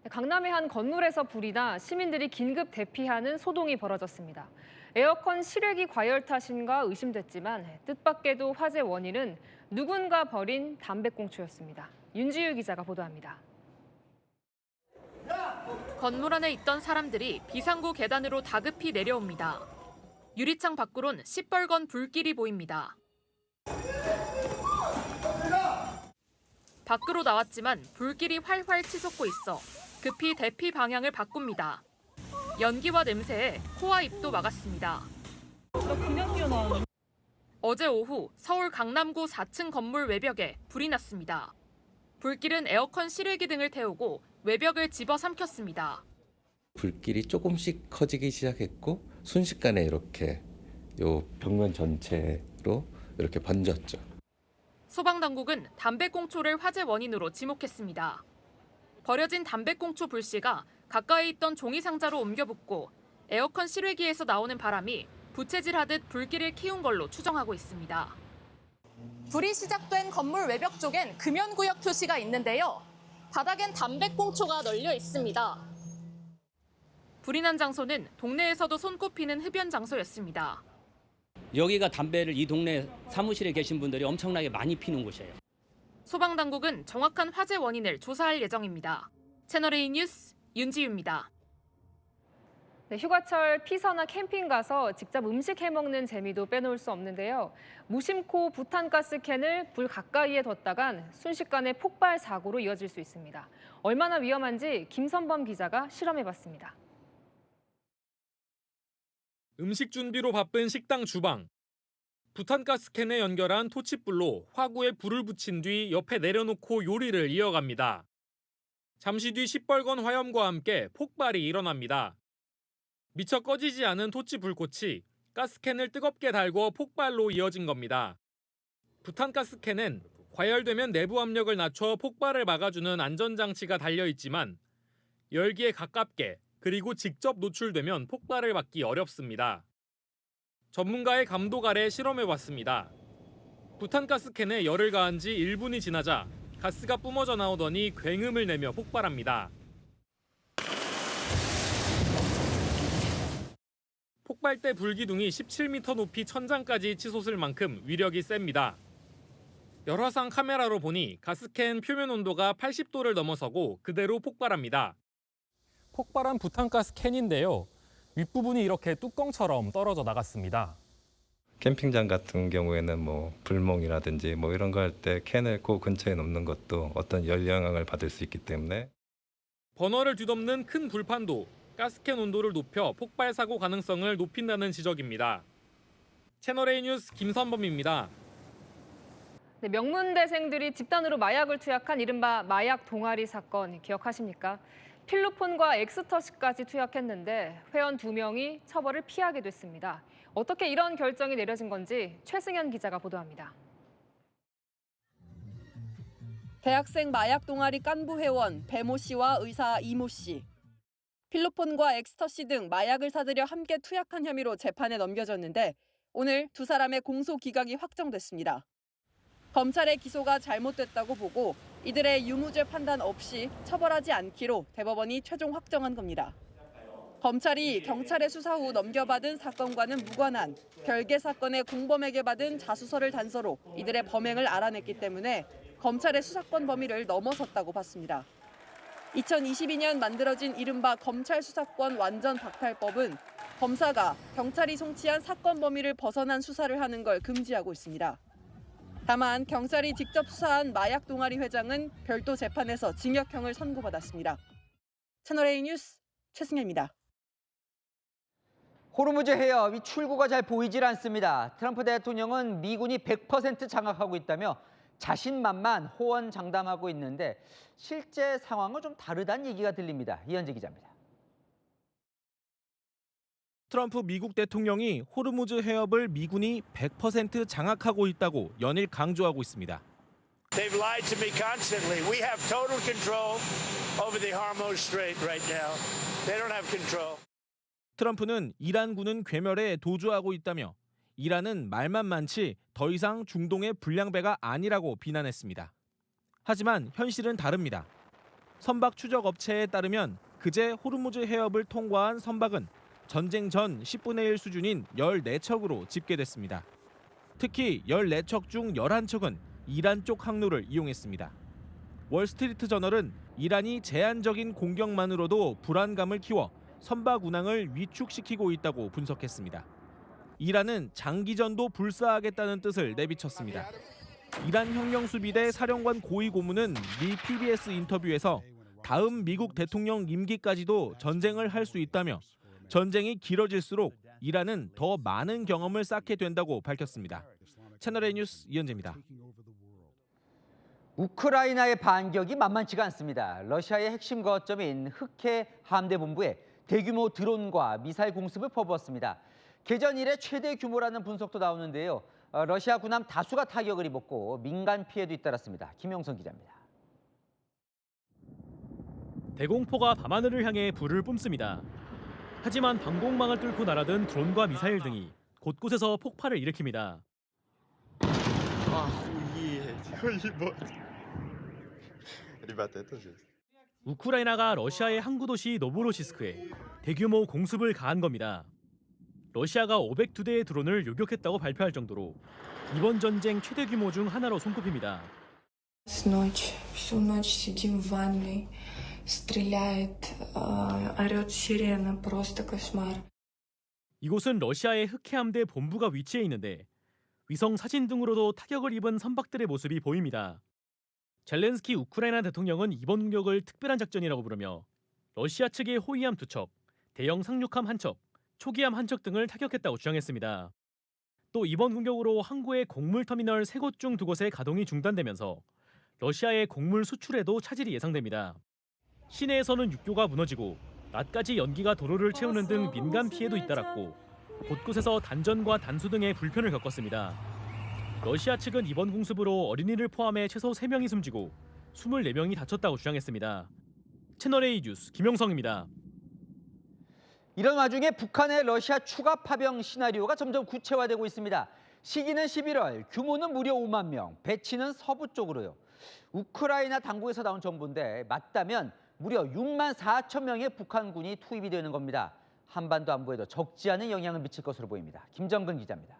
Speaker 8: 강남의 한 건물에서 불이 나 시민들이 긴급 대피하는 소동이 벌어졌습니다. 에어컨 실외기 과열 탓인가 의심됐지만 뜻밖에도 화재 원인은 누군가 버린 담배꽁초였습니다. 윤지유 기자가 보도합니다.
Speaker 23: 건물 안에 있던 사람들이 비상구 계단으로 다급히 내려옵니다. 유리창 밖으론 시뻘건 불길이 보입니다. 밖으로 나왔지만 불길이 활활 치솟고 있어 급히 대피 방향을 바꿉니다. 연기와 냄새에 코와 입도 막았습니다.
Speaker 10: 그냥 뛰어나왔는데.
Speaker 23: 어제 오후 서울 강남구 4층 건물 외벽에 불이 났습니다. 불길은 에어컨 실외기 등을 태우고 외벽을 집어삼켰습니다.
Speaker 11: 불길이 조금씩 커지기 시작했고 순식간에 이렇게 요 벽면 전체로 이렇게 번졌죠.
Speaker 23: 소방당국은 담배꽁초를 화재 원인으로 지목했습니다. 버려진 담배꽁초 불씨가 가까이 있던 종이 상자로 옮겨붙고 에어컨 실외기에서 나오는 바람이 부채질하듯 불길을 키운 걸로 추정하고 있습니다. 불이 시작된 건물 외벽 쪽엔 금연구역 표시가 있는데요. 바닥엔 담배꽁초가 널려 있습니다. 불이 난 장소는 동네에서도 손꼽히는 흡연 장소였습니다.
Speaker 12: 여기가 담배를 이 동네 사무실에 계신 분들이 엄청나게 많이 피는 곳이에요.
Speaker 23: 소방당국은 정확한 화재 원인을 조사할 예정입니다. 채널A 뉴스 윤지유입니다.
Speaker 8: 네, 휴가철 피서나 캠핑 가서 직접 음식 해먹는 재미도 빼놓을 수 없는데요. 무심코 부탄가스캔을 불 가까이에 뒀다간 순식간에 폭발 사고로 이어질 수 있습니다. 얼마나 위험한지 김선범 기자가 실험해봤습니다.
Speaker 14: 음식 준비로 바쁜 식당 주방. 부탄가스캔에 연결한 토칫불로 화구에 불을 붙인 뒤 옆에 내려놓고 요리를 이어갑니다. 잠시 뒤 시뻘건 화염과 함께 폭발이 일어납니다. 미처 꺼지지 않은 토치 불꽃이 가스캔을 뜨겁게 달고 폭발로 이어진 겁니다. 부탄가스캔은 과열되면 내부 압력을 낮춰 폭발을 막아주는 안전장치가 달려있지만 열기에 가깝게 그리고 직접 노출되면 폭발을 막기 어렵습니다. 전문가의 감독 아래 실험해봤습니다. 부탄가스캔에 열을 가한 지 1분이 지나자 가스가 뿜어져 나오더니 굉음을 내며 폭발합니다. 폭발 때 불기둥이 17m 높이 천장까지 치솟을 만큼 위력이 셉니다. 열화상 카메라로 보니 가스캔 표면 온도가 80도를 넘어서고 그대로 폭발합니다. 폭발한 부탄가스 캔인데요. 윗부분이 이렇게 뚜껑처럼 떨어져 나갔습니다.
Speaker 11: 캠핑장 같은 경우에는 뭐 불멍이라든지 뭐 이런 거 할 때 캔을 그 근처에 놓는 것도 어떤 열 영향을 받을 수 있기 때문에
Speaker 14: 버너를 뒤덮는 큰 불판도 가스캔 온도를 높여 폭발 사고 가능성을 높인다는 지적입니다. 채널A 뉴스 김선범입니다.
Speaker 8: 네, 명문대생들이 집단으로 마약을 투약한 이른바 마약 동아리 사건 기억하십니까? 필로폰과 엑스터시까지 투약했는데 회원 2명이 처벌을 피하게 됐습니다. 어떻게 이런 결정이 내려진 건지 최승현 기자가 보도합니다.
Speaker 7: 대학생 마약 동아리 깐부 회원 배모 씨와 의사 이모 씨. 필로폰과 엑스터시 등 마약을 사들여 함께 투약한 혐의로 재판에 넘겨졌는데 오늘 두 사람의 공소 기각이 확정됐습니다. 검찰의 기소가 잘못됐다고 보고 이들의 유무죄 판단 없이 처벌하지 않기로 대법원이 최종 확정한 겁니다. 검찰이 경찰의 수사 후 넘겨받은 사건과는 무관한 별개 사건의 공범에게 받은 자수서를 단서로 이들의 범행을 알아냈기 때문에 검찰의 수사권 범위를 넘어섰다고 봤습니다. 2022년 만들어진 이른바 검찰 수사권 완전 박탈법은 검사가 경찰이 송치한 사건 범위를 벗어난 수사를 하는 걸 금지하고 있습니다. 다만 경찰이 직접 수사한 마약 동아리 회장은 별도 재판에서 징역형을 선고받았습니다. 채널A 뉴스 최승현입니다.
Speaker 1: 호르무즈 해협, 이 출구가 잘 보이질 않습니다. 트럼프 대통령은 미군이 100% 장악하고 있다며 자신만만 호언장담하고 있는데 실제 상황은 좀 다르다는 얘기가 들립니다. 이현재 기자입니다.
Speaker 13: 트럼프 미국 대통령이 호르무즈 해협을 미군이 100% 장악하고 있다고 연일 강조하고 있습니다.
Speaker 15: They've lied to me constantly. We have total control over the Hormuz Strait right now. They don't have control.
Speaker 13: 트럼프는 이란군은 괴멸에 도주하고 있다며 이란은 말만 많지 더 이상 중동의 불량배가 아니라고 비난했습니다. 하지만 현실은 다릅니다. 선박 추적 업체에 따르면 그제 호르무즈 해협을 통과한 선박은 전쟁 전 10분의 1 수준인 14척으로 집계됐습니다. 특히 14척 중 11척은 이란 쪽 항로를 이용했습니다. 월스트리트 저널은 이란이 제한적인 공격만으로도 불안감을 키워 선박 운항을 위축시키고 있다고 분석했습니다. 이란은 장기전도 불사하겠다는 뜻을 내비쳤습니다. 이란 혁명수비대 사령관 고위 고문은 미 PBS 인터뷰에서 다음 미국 대통령 임기까지도 전쟁을 할 수 있다며 전쟁이 길어질수록 이란은 더 많은 경험을 쌓게 된다고 밝혔습니다. 채널A 뉴스 이현재입니다.
Speaker 1: 우크라이나의 반격이 만만치가 않습니다. 러시아의 핵심 거점인 흑해 함대본부에 대규모 드론과 미사일 공습을 퍼부었습니다. 개전 이래 최대 규모라는 분석도 나오는데요. 러시아 군함 다수가 타격을 입었고 민간 피해도 잇따랐습니다. 김용선 기자입니다.
Speaker 16: 대공포가 밤하늘을 향해 불을 뿜습니다. 하지만 방공망을 뚫고 날아든 드론과 미사일 등이 곳곳에서 폭발을 일으킵니다. 우크라이나가 러시아의 항구 도시 노보로시스크에 대규모 공습을 가한 겁니다. 러시아가 502대의 드론을 요격했다고 발표할 정도로 이번 전쟁 최대 규모 중 하나로 손꼽힙니다.
Speaker 17: Всю ночь сидим в ванной, стреляет, орёт сирена, просто кошмар.
Speaker 16: 이곳은 러시아의 흑해함대 본부가 위치해 있는데 위성 사진 등으로도 타격을 입은 선박들의 모습이 보입니다. 젤렌스키 우크라이나 대통령은 이번 공격을 특별한 작전이라고 부르며 러시아 측의 호위함 2척, 대형 상륙함 1척, 초기함 1척 등을 타격했다고 주장했습니다. 또 이번 공격으로 항구의 곡물 터미널 3곳 중 2곳의 가동이 중단되면서 러시아의 곡물 수출에도 차질이 예상됩니다. 시내에서는 육교가 무너지고 낮까지 연기가 도로를 채우는 등 민간 피해도 잇따랐고 곳곳에서 단전과 단수 등의 불편을 겪었습니다. 러시아 측은 이번 공습으로 어린이를 포함해 최소 3명이 숨지고 24명이 다쳤다고 주장했습니다. 채널A 뉴스 김영성입니다.
Speaker 1: 이런 와중에 북한의 러시아 추가 파병 시나리오가 점점 구체화되고 있습니다. 시기는 11월, 규모는 무려 5만 명, 배치는 서부 쪽으로요. 우크라이나 당국에서 나온 정보인데 맞다면 무려 6만 4천 명의 북한군이 투입이 되는 겁니다. 한반도 안보에도 적지 않은 영향을 미칠 것으로 보입니다. 김정근 기자입니다.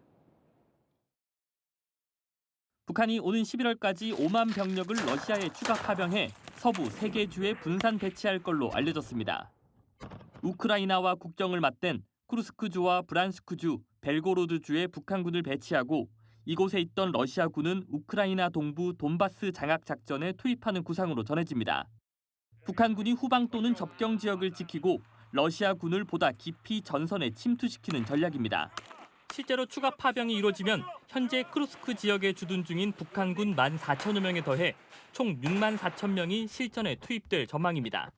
Speaker 18: 북한이 오는 11월까지 5만 병력을 러시아에 추가 파병해 서부 3개 주에 분산 배치할 걸로 알려졌습니다. 우크라이나와 국경을 맞댄 쿠르스크주와 브란스크주, 벨고로드주에 북한군을 배치하고 이곳에 있던 러시아군은 우크라이나 동부 돈바스 장악 작전에 투입하는 구상으로 전해집니다. 북한군이 후방 또는 접경 지역을 지키고 러시아군을 보다 깊이 전선에 침투시키는 전략입니다. 실제로 추가 파병이 이루어지면 현재 크루스크 지역에 주둔 중인 북한군 14,000여 명에 더해 총 64,000명이 실전에 투입될 전망입니다.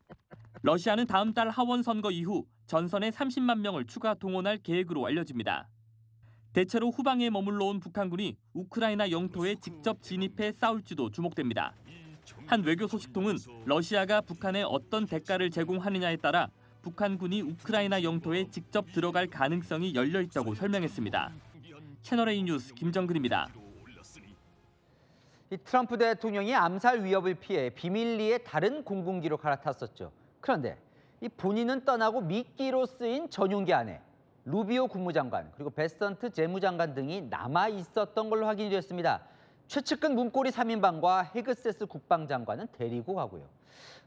Speaker 18: 러시아는 다음 달 하원 선거 이후 전선에 30만 명을 추가 동원할 계획으로 알려집니다. 대체로 후방에 머물러 온 북한군이 우크라이나 영토에 직접 진입해 싸울지도 주목됩니다. 한 외교 소식통은 러시아가 북한에 어떤 대가를 제공하느냐에 따라 북한군이 우크라이나 영토에 직접 들어갈 가능성이 열려 있다고 설명했습니다. 채널A 뉴스 김정근입니다.
Speaker 1: 이 트럼프 대통령이 암살 위협을 피해 비밀리에 다른 공군기로 갈아탔었죠. 그런데 이 본인은 떠나고 미끼로 쓰인 전용기 안에 루비오 국무장관 그리고 베선트 재무장관 등이 남아 있었던 걸로 확인이 됐습니다. 최측근 문고리 3인방과 헤그세스 국방장관은 데리고 가고요.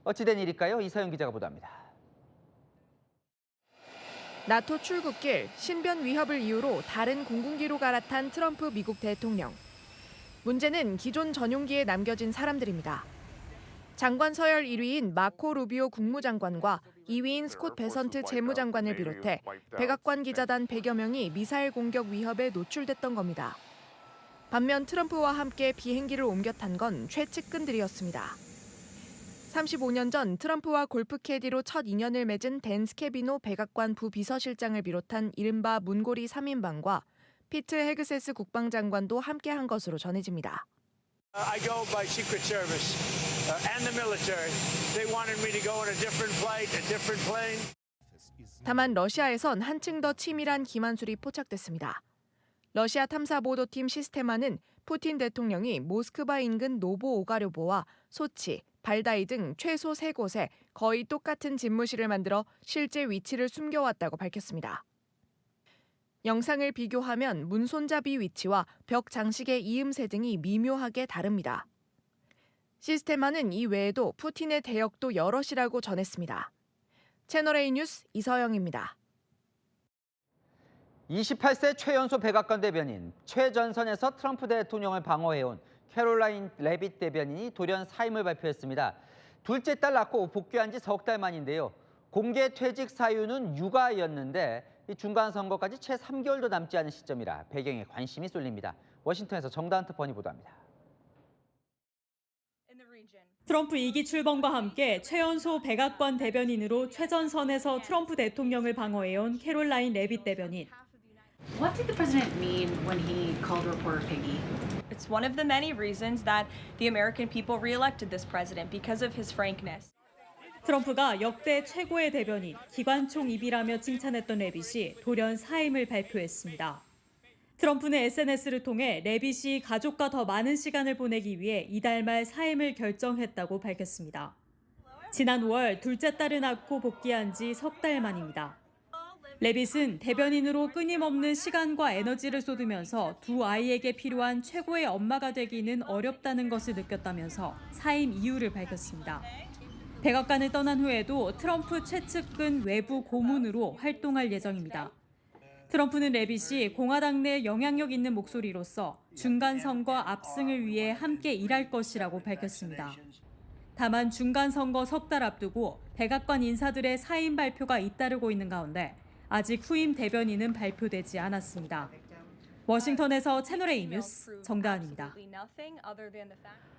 Speaker 1: 어찌된 일일까요? 이서영 기자가 보도합니다.
Speaker 2: 나토 출국길 신변 위협을 이유로 다른 공군기로 갈아탄 트럼프 미국 대통령. 문제는 기존 전용기에 남겨진 사람들입니다. 장관 서열 1위인 마코 루비오 국무장관과 2위인 스콧 베선트 재무장관을 비롯해 백악관 기자단 100여 명이 미사일 공격 위협에 노출됐던 겁니다. 반면 트럼프와 함께 비행기를 옮겨 탄 건 최측근들이었습니다. 35년 전 트럼프와 골프 캐디로 첫 인연을 맺은 댄 스캐비노 백악관 부비서실장을 비롯한 이른바 문고리 3인방과 피트 헤그세스 국방장관도 함께한 것으로 전해집니다.
Speaker 15: I go by Secret Service and the military. They wanted me to go on a different flight, a different plane.
Speaker 2: 다만 러시아에선 한층 더 치밀한 기만술이 포착됐습니다. 러시아 탐사보도팀 시스테마는 푸틴 대통령이 모스크바 인근 노보오가료보와 소치, 발다이 등 최소 3곳에 거의 똑같은 집무실을 만들어 실제 위치를 숨겨왔다고 밝혔습니다. 영상을 비교하면 문손잡이 위치와 벽 장식의 이음새 등이 미묘하게 다릅니다. 시스테마는 이 외에도 푸틴의 대역도 여럿이라고 전했습니다. 채널A 뉴스 이서영입니다.
Speaker 1: 28세 최연소 백악관 대변인, 최전선에서 트럼프 대통령을 방어해온 캐롤라인 레빗 대변인이 돌연 사임을 발표했습니다. 둘째 딸 낳고 복귀한 지 석 달 만인데요. 공개 퇴직 사유는 육아였는데 중간 선거까지 채 3개월도 남지 않은 시점이라 배경에 관심이 쏠립니다. 워싱턴에서 정다은 특파원이 보도합니다.
Speaker 3: 트럼프 2기 출범과 함께 최연소 백악관 대변인으로 최전선에서 트럼프 대통령을 방어해온 캐롤라인 레빗 대변인.
Speaker 4: What did the president mean when he called reporter piggy?
Speaker 5: It's one of the many reasons that the American people re-elected this president because of his frankness.
Speaker 3: 트럼프가 역대 최고의 대변인, 기관총 입이라며 칭찬했던 레빗이 돌연 사임을 발표했습니다. 트럼프는 SNS를 통해 레빗이 가족과 더 많은 시간을 보내기 위해 이달 말 사임을 결정했다고 밝혔습니다. 지난 5월 둘째 딸을 낳고 복귀한 지 석 달 만입니다. 레빗은 대변인으로 끊임없는 시간과 에너지를 쏟으면서 두 아이에게 필요한 최고의 엄마가 되기는 어렵다는 것을 느꼈다면서 사임 이유를 밝혔습니다. 백악관을 떠난 후에도 트럼프 최측근 외부 고문으로 활동할 예정입니다. 트럼프는 레빗이 공화당 내 영향력 있는 목소리로서 중간 선거 압승을 위해 함께 일할 것이라고 밝혔습니다. 다만 중간 선거 석 달 앞두고 백악관 인사들의 사임 발표가 잇따르고 있는 가운데 아직 후임 대변인은 발표되지 않았습니다. 워싱턴에서 채널A 뉴스 정다은입니다.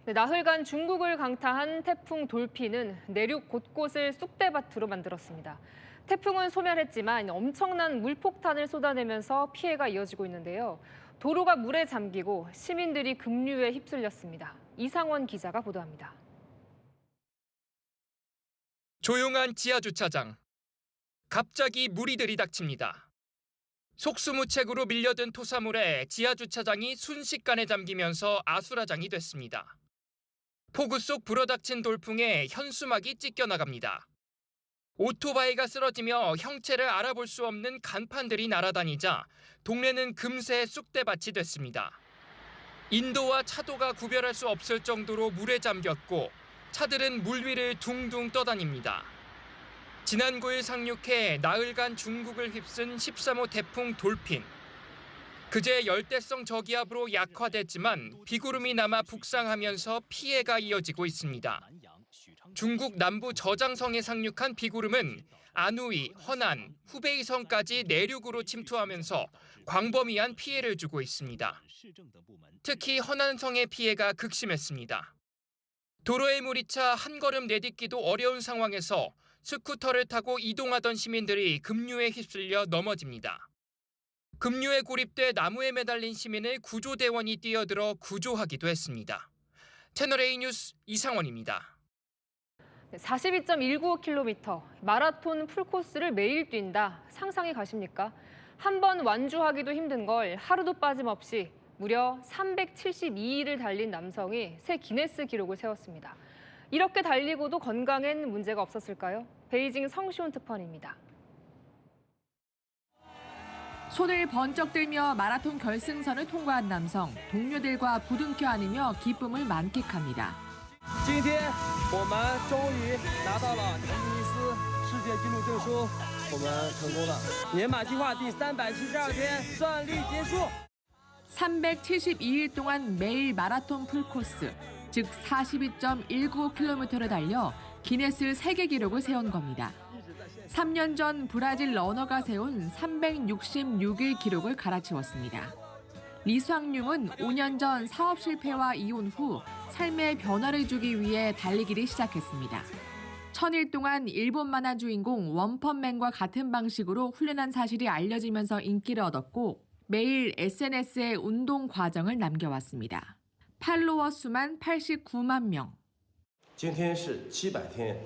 Speaker 8: 네, 나흘간 중국을 강타한 태풍 돌핀은 내륙 곳곳을 쑥대밭으로 만들었습니다. 태풍은 소멸했지만 엄청난 물폭탄을 쏟아내면서 피해가 이어지고 있는데요. 도로가 물에 잠기고 시민들이 급류에 휩쓸렸습니다. 이상원 기자가 보도합니다.
Speaker 14: 조용한 지하주차장. 갑자기 물이 들이닥칩니다. 속수무책으로 밀려든 토사물에 지하주차장이 순식간에 잠기면서 아수라장이 됐습니다. 폭우 속 불어닥친 돌풍에 현수막이 찢겨나갑니다. 오토바이가 쓰러지며 형체를 알아볼 수 없는 간판들이 날아다니자 동네는 금세 쑥대밭이 됐습니다. 인도와 차도가 구별할 수 없을 정도로 물에 잠겼고 차들은 물 위를 둥둥 떠다닙니다. 지난 9일 상륙해 나흘간 중국을 휩쓴 13호 태풍 돌핀. 그제 열대성 저기압으로 약화됐지만 비구름이 남아 북상하면서 피해가 이어지고 있습니다. 중국 남부 저장성에 상륙한 비구름은
Speaker 9: 안우이, 허난, 후베이성까지 내륙으로 침투하면서 광범위한 피해를 주고 있습니다. 특히 허난성의 피해가 극심했습니다. 도로에 물이 차 한 걸음 내딛기도 어려운 상황에서 스쿠터를 타고 이동하던 시민들이 급류에 휩쓸려 넘어집니다. 급류에 고립돼 나무에 매달린 시민을 구조대원이 뛰어들어 구조하기도 했습니다. 채널A 뉴스 이상원입니다.
Speaker 8: 42.195km 마라톤 풀코스를 매일 뛴다. 상상이 가십니까? 한 번 완주하기도 힘든 걸 하루도 빠짐없이 무려 372일을 달린 남성이 새 기네스 기록을 세웠습니다. 이렇게 달리고도 건강엔 문제가 없었을까요? 베이징 성시온 특파원입니다.
Speaker 2: 손을 번쩍 들며 마라톤 결승선을 통과한 남성, 동료들과 부둥켜 안으며 기쁨을 만끽합니다.
Speaker 20: 今天我们终于拿到了吉尼斯世界纪录证书，我们成功了。年马计划第372天顺利结束。
Speaker 2: 372일 동안 매일 마라톤 풀코스, 즉 42.195km를 달려 기네스 세계 기록을 세운 겁니다. 3년 전 브라질 러너가 세운 366일 기록을 갈아치웠습니다. 리수학융은 5년 전 사업 실패와 이혼 후 삶의 변화를 주기 위해 달리기를 시작했습니다. 1000일 동안 일본 만화 주인공 원펀맨과 같은 방식으로 훈련한 사실이 알려지면서 인기를 얻었고 매일 SNS에 운동 과정을 남겨왔습니다. 팔로워 수만 89만 명.
Speaker 20: 今天是700天，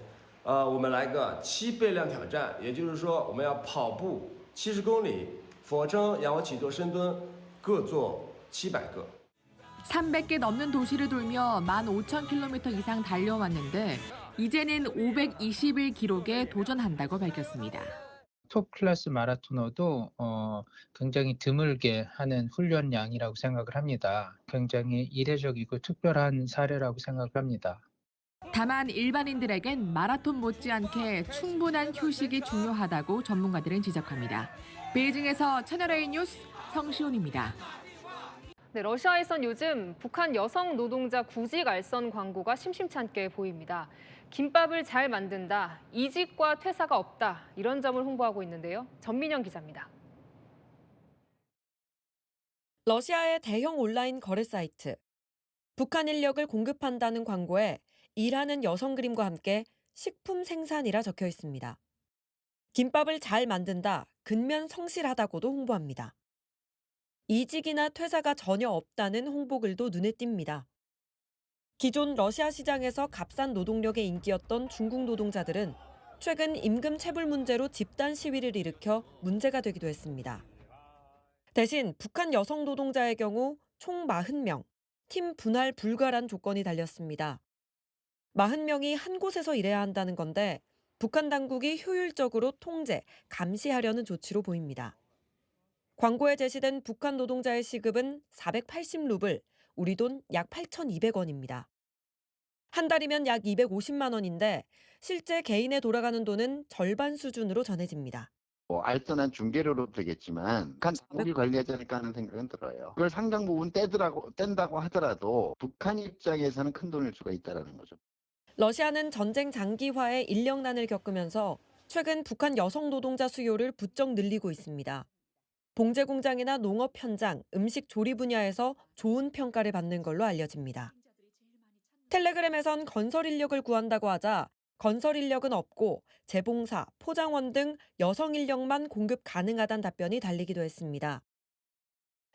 Speaker 20: 我们来个7倍量挑战，也就是说我们要跑步70公里，俯卧撑、仰卧起坐、深蹲各做700个。
Speaker 2: 300개 넘는 도시를 돌며 15,000km 이상 달려왔는데 이제는 520일 기록에 도전한다고 밝혔습니다.
Speaker 21: 톱 클래스 마라토너도 굉장히 드물게 하는 훈련량이라고 생각을 합니다. 굉장히 이례적이고 특별한 사례라고 생각을 합니다.
Speaker 2: 다만 일반인들에겐 마라톤 못지않게 충분한 휴식이 중요하다고 전문가들은 지적합니다. 베이징에서 채널A 뉴스 성시온입니다.
Speaker 8: 네, 러시아에선 요즘 북한 여성 노동자 구직 알선 광고가 심심찮게 보입니다. 김밥을 잘 만든다, 이직과 퇴사가 없다 이런 점을 홍보하고 있는데요. 전민영 기자입니다.
Speaker 7: 러시아의 대형 온라인 거래 사이트. 북한 인력을 공급한다는 광고에 일하는 여성 그림과 함께 식품 생산이라 적혀 있습니다. 김밥을 잘 만든다, 근면 성실하다고도 홍보합니다. 이직이나 퇴사가 전혀 없다는 홍보글도 눈에 띕니다. 기존 러시아 시장에서 값싼 노동력의 인기였던 중국 노동자들은 최근 임금 체불 문제로 집단 시위를 일으켜 문제가 되기도 했습니다. 대신 북한 여성 노동자의 경우 총 40명, 팀 분할 불가란 조건이 달렸습니다. 40명이 한 곳에서 일해야 한다는 건데 북한 당국이 효율적으로 통제, 감시하려는 조치로 보입니다. 광고에 제시된 북한 노동자의 시급은 480루블, 우리 돈 약 8,200원입니다. 한 달이면 약 250만 원인데 실제 개인에 돌아가는 돈은 절반 수준으로 전해집니다.
Speaker 22: 알선한 중개료로 되겠지만 북한 당국이 관리하지 않을까 하는 생각은 들어요. 그걸 상당 부분 뗀다고 하더라도 북한 입장에서는 큰 돈일 수가 있다는 거죠.
Speaker 7: 러시아는 전쟁 장기화에 인력난을 겪으면서 최근 북한 여성 노동자 수요를 부쩍 늘리고 있습니다. 봉제 공장이나 농업 현장, 음식 조리 분야에서 좋은 평가를 받는 걸로 알려집니다. 텔레그램에선 건설 인력을 구한다고 하자 건설 인력은 없고 재봉사, 포장원 등 여성 인력만 공급 가능하다는 답변이 달리기도 했습니다.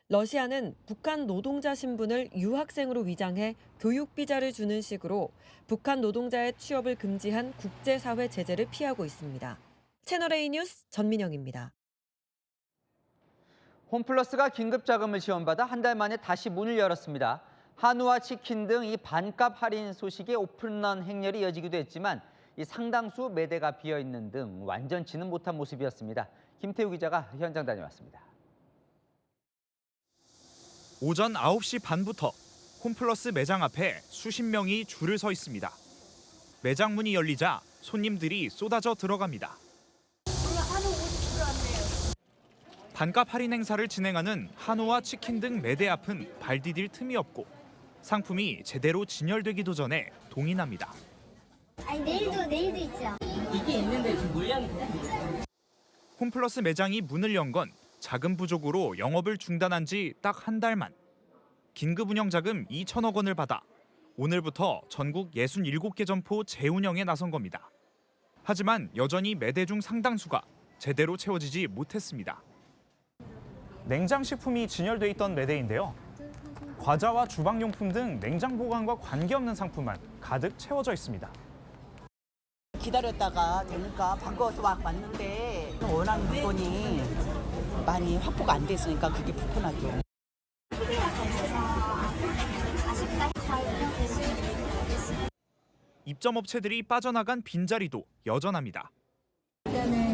Speaker 7: 러시아는 북한 노동자 신분을 유학생으로 위장해 교육 비자를 주는 식으로 북한 노동자의 취업을 금지한 국제사회 제재를 피하고 있습니다. 채널A 뉴스 전민영입니다.
Speaker 1: 홈플러스가 긴급 자금을 지원받아 한 달 만에 다시 문을 열었습니다. 한우와 치킨 등 이 반값 할인 소식에 오픈런 행렬이 이어지기도 했지만 이 상당수 매대가 비어 있는 등 완전치는 못한 모습이었습니다. 김태우 기자가 현장 다녀왔습니다.
Speaker 24: 오전 9시 반부터 홈플러스 매장 앞에 수십 명이 줄을 서 있습니다. 매장 문이 열리자 손님들이 쏟아져 들어갑니다. 반값 할인 행사를 진행하는 한우와 치킨 등 매대 앞은 발 디딜 틈이 없고 상품이 제대로 진열되기도 전에 동이 납니다.
Speaker 19: 아니 내일도 있죠.
Speaker 6: 이게 있는데 지금 물량이
Speaker 24: 홈플러스 매장이 문을 연 건 자금 부족으로 영업을 중단한 지 딱 한 달 만. 긴급 운영 자금 2천억 원을 받아 오늘부터 전국 67개 점포 재운영에 나선 겁니다. 하지만 여전히 매대 중 상당수가 제대로 채워지지 못했습니다. 냉장식품이 진열돼 있던 매대인데요. 과자와 주방용품 등 냉장 보관과 관계없는 상품만 가득 채워져 있습니다.
Speaker 10: 기다렸다가 되니까 바꿔서 막 왔는데 워낙 물건이 많이 확보가 안 됐으니까 그게 불편하죠.
Speaker 24: 입점 업체들이 빠져나간 빈자리도 여전합니다.
Speaker 12: 일단은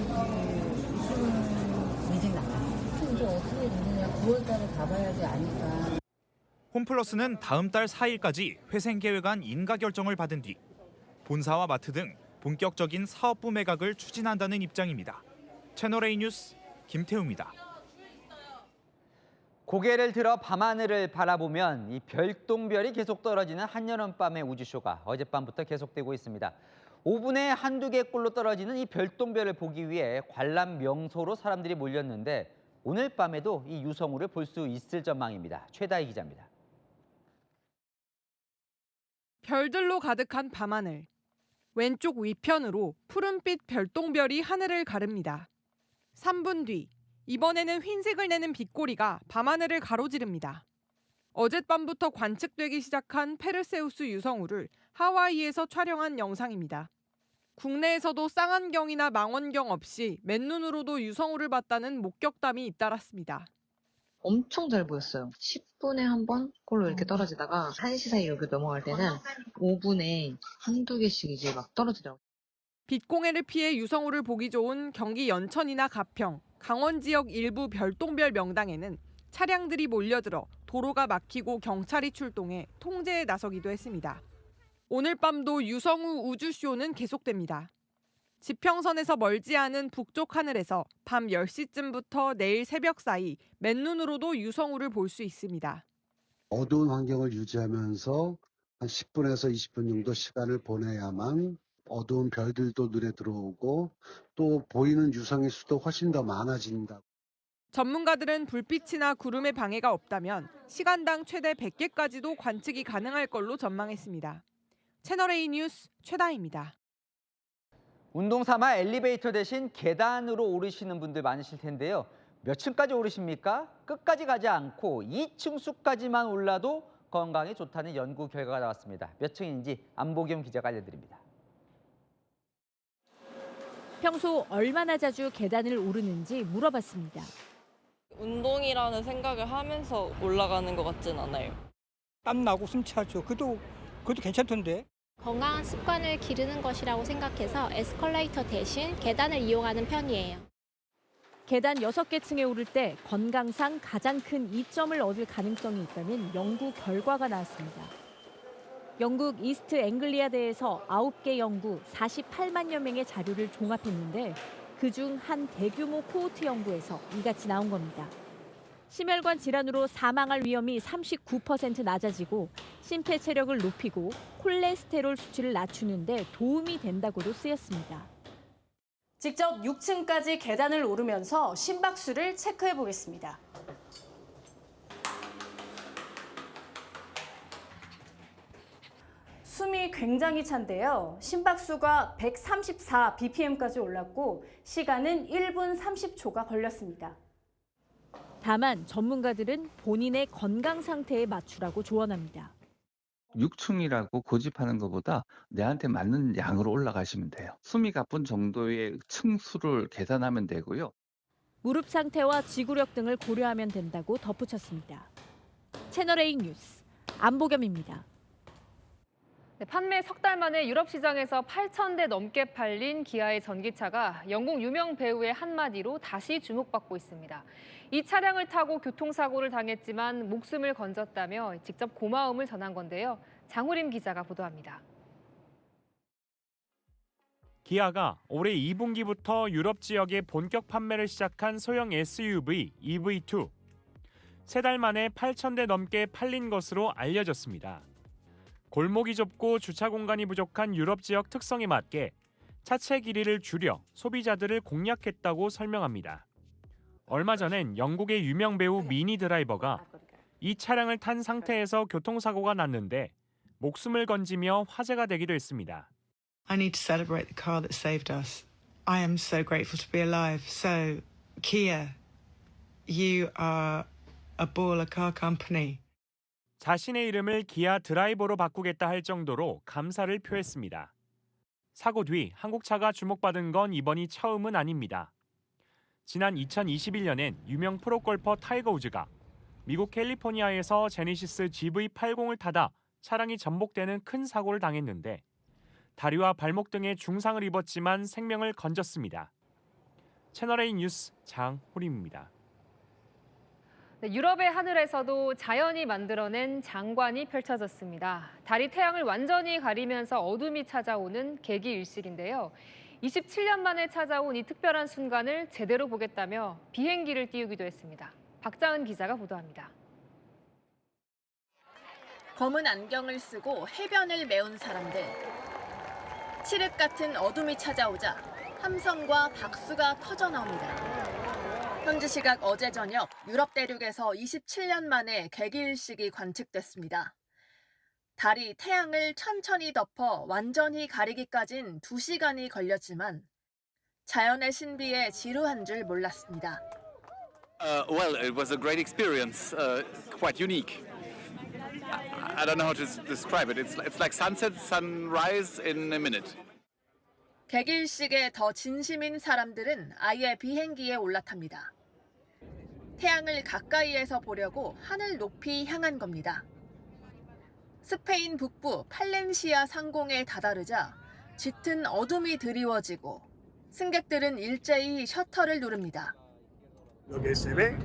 Speaker 12: 매진 나가. 이제 어떻게 되느냐 9월달에 가봐야지 아니까.
Speaker 24: 홈플러스는 다음 달 4일까지 회생 계획안 인가 결정을 받은 뒤 본사와 마트 등 본격적인 사업부 매각을 추진한다는 입장입니다. 채널A 뉴스 김태우입니다.
Speaker 1: 고개를 들어 밤하늘을 바라보면 이 별똥별이 계속 떨어지는 한여름밤의 우주쇼가 어젯밤부터 계속되고 있습니다. 5분에 한두 개꼴로 떨어지는 이 별똥별을 보기 위해 관람 명소로 사람들이 몰렸는데 오늘 밤에도 이 유성우를 볼 수 있을 전망입니다. 최다희 기자입니다.
Speaker 2: 별들로 가득한 밤하늘. 왼쪽 위편으로 푸른빛 별똥별이 하늘을 가릅니다. 3분 뒤, 이번에는 흰색을 내는 빛고리가 밤하늘을 가로지릅니다. 어젯밤부터 관측되기 시작한 페르세우스 유성우를 하와이에서 촬영한 영상입니다. 국내에서도 쌍안경이나 망원경 없이 맨눈으로도 유성우를 봤다는 목격담이 잇따랐습니다.
Speaker 12: 엄청 잘 보였어요. 10분에 한 번 꼴로 이렇게 떨어지다가 1시 사이 여기 넘어갈 때는 5분에 한두 개씩 이제 막 떨어지더라고요.
Speaker 2: 빛공해를 피해 유성우를 보기 좋은 경기 연천이나 가평, 강원 지역 일부 별똥별 명당에는 차량들이 몰려들어 도로가 막히고 경찰이 출동해 통제에 나서기도 했습니다. 오늘 밤도 유성우 우주쇼는 계속됩니다. 지평선에서 멀지 않은 북쪽 하늘에서 밤 10시쯤부터 내일 새벽 사이 맨눈으로도 유성우를 볼 수 있습니다.
Speaker 23: 어두운 환경을 유지하면서 한 10분에서 20분 정도 시간을 보내야만 어두운 별들도 눈에 들어오고 또 보이는 유성의 수도 훨씬 더 많아진다.
Speaker 2: 전문가들은 불빛이나 구름의 방해가 없다면 시간당 최대 100개까지도 관측이 가능할 걸로 전망했습니다. 채널A 뉴스 최다희입니다.
Speaker 1: 운동 삼아 엘리베이터 대신 계단으로 오르시는 분들 많으실 텐데요. 몇 층까지 오르십니까? 끝까지 가지 않고 2층 숲까지만 올라도 건강에 좋다는 연구 결과가 나왔습니다. 몇 층인지 안보겸 기자가 알려드립니다.
Speaker 25: 평소 얼마나 자주 계단을 오르는지 물어봤습니다.
Speaker 26: 운동이라는 생각을 하면서 올라가는 것 같진 않아요.
Speaker 27: 땀나고 숨차죠. 그것도 괜찮던데.
Speaker 28: 건강한 습관을 기르는 것이라고 생각해서 에스컬레이터 대신 계단을 이용하는 편이에요.
Speaker 25: 계단 6개 층에 오를 때 건강상 가장 큰 이점을 얻을 가능성이 있다는 연구 결과가 나왔습니다. 영국 이스트 앵글리아대에서 9개 연구 48만여 명의 자료를 종합했는데 그중 한 대규모 코호트 연구에서 이같이 나온 겁니다. 심혈관 질환으로 사망할 위험이 39% 낮아지고 심폐 체력을 높이고 콜레스테롤 수치를 낮추는 데 도움이 된다고도 쓰였습니다.
Speaker 29: 직접 6층까지 계단을 오르면서 심박수를 체크해 보겠습니다. 숨이 굉장히 찬데요. 심박수가 134 bpm까지 올랐고 시간은 1분 30초가 걸렸습니다.
Speaker 25: 다만 전문가들은 본인의 건강 상태에 맞추라고 조언합니다.
Speaker 30: 6층이라고 고집하는 것보다 내한테 맞는 양으로 올라가시면 돼요. 숨이 가쁜 정도의 층수를 계산하면 되고요.
Speaker 25: 무릎 상태와 지구력 등을 고려하면 된다고 덧붙였습니다. 채널A 뉴스 안보겸입니다.
Speaker 8: 네, 판매 석 달 만에 유럽 시장에서 8,000대 넘게 팔린 기아의 전기차가 영국 유명 배우의 한마디로 다시 주목받고 있습니다. 이 차량을 타고 교통사고를 당했지만 목숨을 건졌다며 직접 고마움을 전한 건데요. 장우림 기자가 보도합니다.
Speaker 31: 기아가 올해 2분기부터 유럽 지역에 본격 판매를 시작한 소형 SUV EV2. 3달 만에 8,000대 넘게 팔린 것으로 알려졌습니다. 골목이 좁고 주차 공간이 부족한 유럽 지역 특성에 맞게 차체 길이를 줄여 소비자들을 공략했다고 설명합니다. 얼마 전엔 영국의 유명 배우 미니 드라이버가 이 차량을 탄 상태에서 교통사고가 났는데 목숨을 건지며 화제가 되기도 했습니다.
Speaker 3: I need to celebrate the car that saved us. I am so grateful to be alive. So, Kia, you are a baller car company.
Speaker 31: 자신의 이름을 기아 드라이버로 바꾸겠다 할 정도로 감사를 표했습니다. 사고 뒤 한국차가 주목받은 건 이번이 처음은 아닙니다. 지난 2021년엔 유명 프로골퍼 타이거 우즈가 미국 캘리포니아에서 제네시스 GV80을 타다 차량이 전복되는 큰 사고를 당했는데 다리와 발목 등에 중상을 입었지만 생명을 건졌습니다. 채널A 뉴스 장호림입니다.
Speaker 8: 네, 유럽의 하늘에서도 자연이 만들어낸 장관이 펼쳐졌습니다. 달이 태양을 완전히 가리면서 어둠이 찾아오는 개기일식인데요. 27년 만에 찾아온 이 특별한 순간을 제대로 보겠다며 비행기를 띄우기도 했습니다. 박자은 기자가 보도합니다.
Speaker 2: 검은 안경을 쓰고 해변을 메운 사람들. 칠흑 같은 어둠이 찾아오자 함성과 박수가 터져나옵니다. 현지 시각 어제 저녁 유럽 대륙에서 27년 만에 개기일식이 관측됐습니다. 달이 태양을 천천히 덮어 완전히 가리기까진 2시간이 걸렸지만 자연의 신비에 지루한 줄 몰랐습니다.
Speaker 4: Well, it was a great experience, quite unique. I don't know how to describe it. It's like sunset, sunrise in a minute.
Speaker 2: 개기일식에 더 진심인 사람들은 아예 비행기에 올라탑니다. 태양을 가까이에서 보려고 하늘 높이 향한 겁니다. 스페인 북부 팔렌시아 상공에 다다르자 짙은 어둠이 드리워지고 승객들은 일제히 셔터를 누릅니다.
Speaker 5: Lo que se ve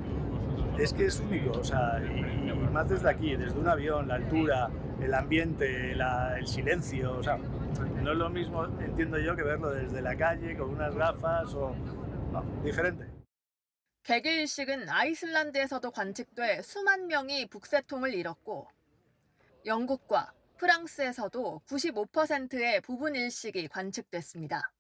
Speaker 5: es que es único, o sea, y más desde aquí, desde un avión, la altura, el ambiente, el silencio, o sea, no es lo mismo, entiendo yo, que verlo desde la calle con unas gafas o no, diferente.
Speaker 2: 개기일식은 아이슬란드에서도 관측돼 수만 명이 북새통을 잃었고 영국과 프랑스에서도 95%의 부분 일식이 관측됐습니다.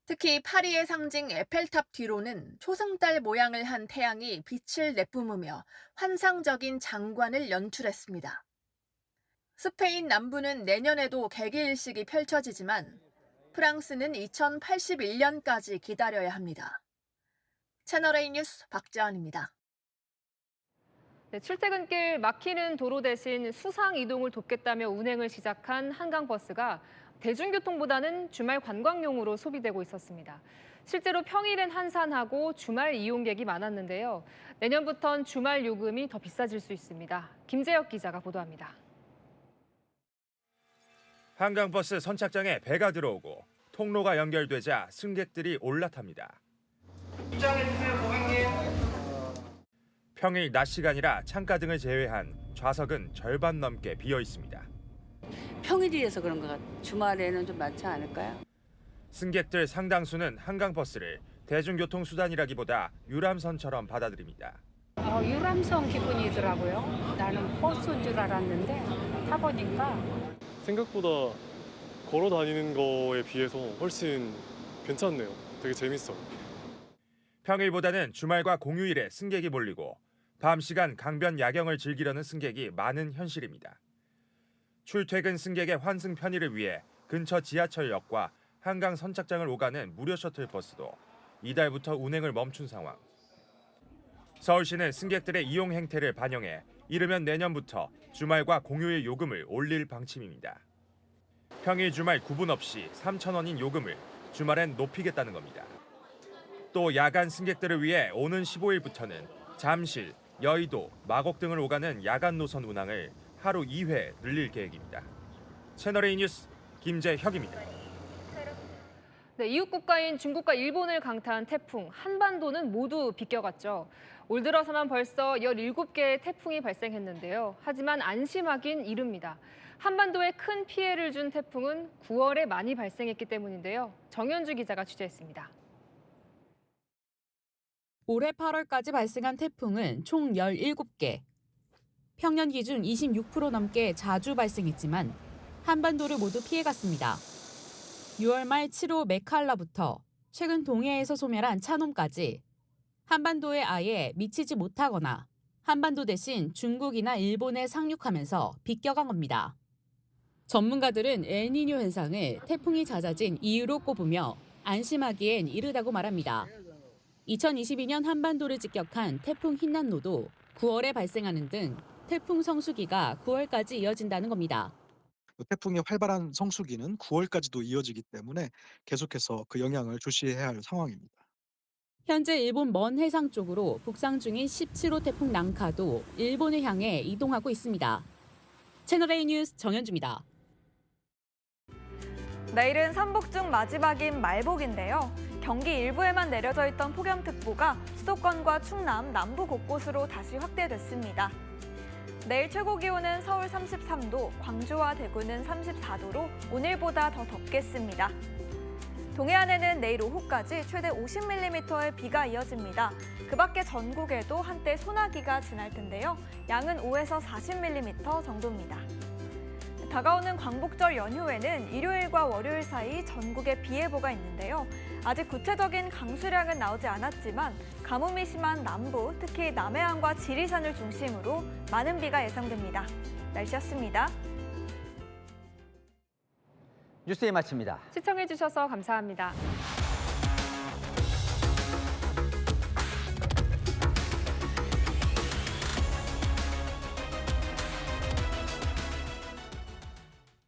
Speaker 2: 특히 파리의 상징 에펠탑 뒤로는 초승달 모양을 한 태양이 빛을 내뿜으며 환상적인 장관을 연출했습니다. 스페인 남부는 내년에도 개기일식이 펼쳐지지만 프랑스는 2081년까지 기다려야 합니다. 채널A 뉴스 박지원입니다.
Speaker 8: 네, 출퇴근길 막히는 도로 대신 수상 이동을 돕겠다며 운행을 시작한 한강버스가 대중교통보다는 주말 관광용으로 소비되고 있었습니다. 실제로 평일엔 한산하고 주말 이용객이 많았는데요. 내년부턴 주말 요금이 더 비싸질 수 있습니다. 김재혁 기자가 보도합니다.
Speaker 24: 한강버스 선착장에 배가 들어오고 통로가 연결되자 승객들이 올라탑니다.
Speaker 5: 입장해주세요, 고객님.
Speaker 24: 평일 낮 시간이라 창가 등을 제외한 좌석은 절반 넘게 비어 있습니다.
Speaker 6: 평일이라서 그런 것 같아요. 주말에는 좀 많지 않을까요?
Speaker 24: 승객들 상당수는 한강버스를 대중교통수단이라기보다 유람선처럼 받아들입니다.
Speaker 11: 유람선 기분이더라고요. 나는 버스인 줄 알았는데 타보니까
Speaker 13: 생각보다 걸어 다니는 거에 비해서 훨씬 괜찮네요. 되게 재밌어요.
Speaker 24: 평일보다는 주말과 공휴일에 승객이 몰리고 밤 시간 강변 야경을 즐기려는 승객이 많은 현실입니다. 출퇴근 승객의 환승 편의를 위해 근처 지하철역과 한강 선착장을 오가는 무료 셔틀버스도 이달부터 운행을 멈춘 상황. 서울시는 승객들의 이용 행태를 반영해 이르면 내년부터 주말과 공휴일 요금을 올릴 방침입니다. 평일 주말 구분 없이 3,000원인 요금을 주말엔 높이겠다는 겁니다. 또 야간 승객들을 위해 오는 15일부터는 잠실, 여의도, 마곡 등을 오가는 야간 노선 운항을 하루 2회 늘릴 계획입니다. 채널A 뉴스 김재혁입니다.
Speaker 8: 네, 이웃 국가인 중국과 일본을 강타한 태풍 한반도는 모두 비껴갔죠. 올 들어서만 벌써 17개의 태풍이 발생했는데요. 하지만 안심하긴 이릅니다. 한반도에 큰 피해를 준 태풍은 9월에 많이 발생했기 때문인데요. 정현주 기자가 취재했습니다.
Speaker 14: 올해 8월까지 발생한 태풍은 총 17개. 평년 기준 26% 넘게 자주 발생했지만 한반도를 모두 피해갔습니다. 6월 말 7호 메칼라부터 최근 동해에서 소멸한 차놈까지 한반도에 아예 미치지 못하거나 한반도 대신 중국이나 일본에 상륙하면서 비껴간 겁니다. 전문가들은 엘니뇨 현상을 태풍이 잦아진 이유로 꼽으며 안심하기엔 이르다고 말합니다. 2022년 한반도를 직격한 태풍 흰난노도 9월에 발생하는 등 태풍 성수기가 9월까지 이어진다는 겁니다.
Speaker 7: 태풍의 활발한 성수기는 9월까지도 이어지기 때문에 계속해서 그 영향을 주시해야 할 상황입니다.
Speaker 14: 현재 일본 먼 해상 쪽으로 북상 중인 17호 태풍 난카도 일본을 향해 이동하고 있습니다. 채널A 뉴스 정현주입니다.
Speaker 9: 내일은 삼복 중 마지막인 말복인데요. 경기 일부에만 내려져 있던 폭염특보가 수도권과 충남, 남부 곳곳으로 다시 확대됐습니다. 내일 최고 기온은 서울 33도, 광주와 대구는 34도로 오늘보다 더 덥겠습니다. 동해안에는 내일 오후까지 최대 50mm의 비가 이어집니다. 그 밖에 전국에도 한때 소나기가 지날 텐데요. 양은 5에서 40mm 정도입니다. 다가오는 광복절 연휴에는 일요일과 월요일 사이 전국에 비 예보가 있는데요. 아직 구체적인 강수량은 나오지 않았지만 가뭄이 심한 남부, 특히 남해안과 지리산을 중심으로 많은 비가 예상됩니다. 날씨였습니다.
Speaker 1: 뉴스에 마칩니다.
Speaker 8: 시청해주셔서 감사합니다.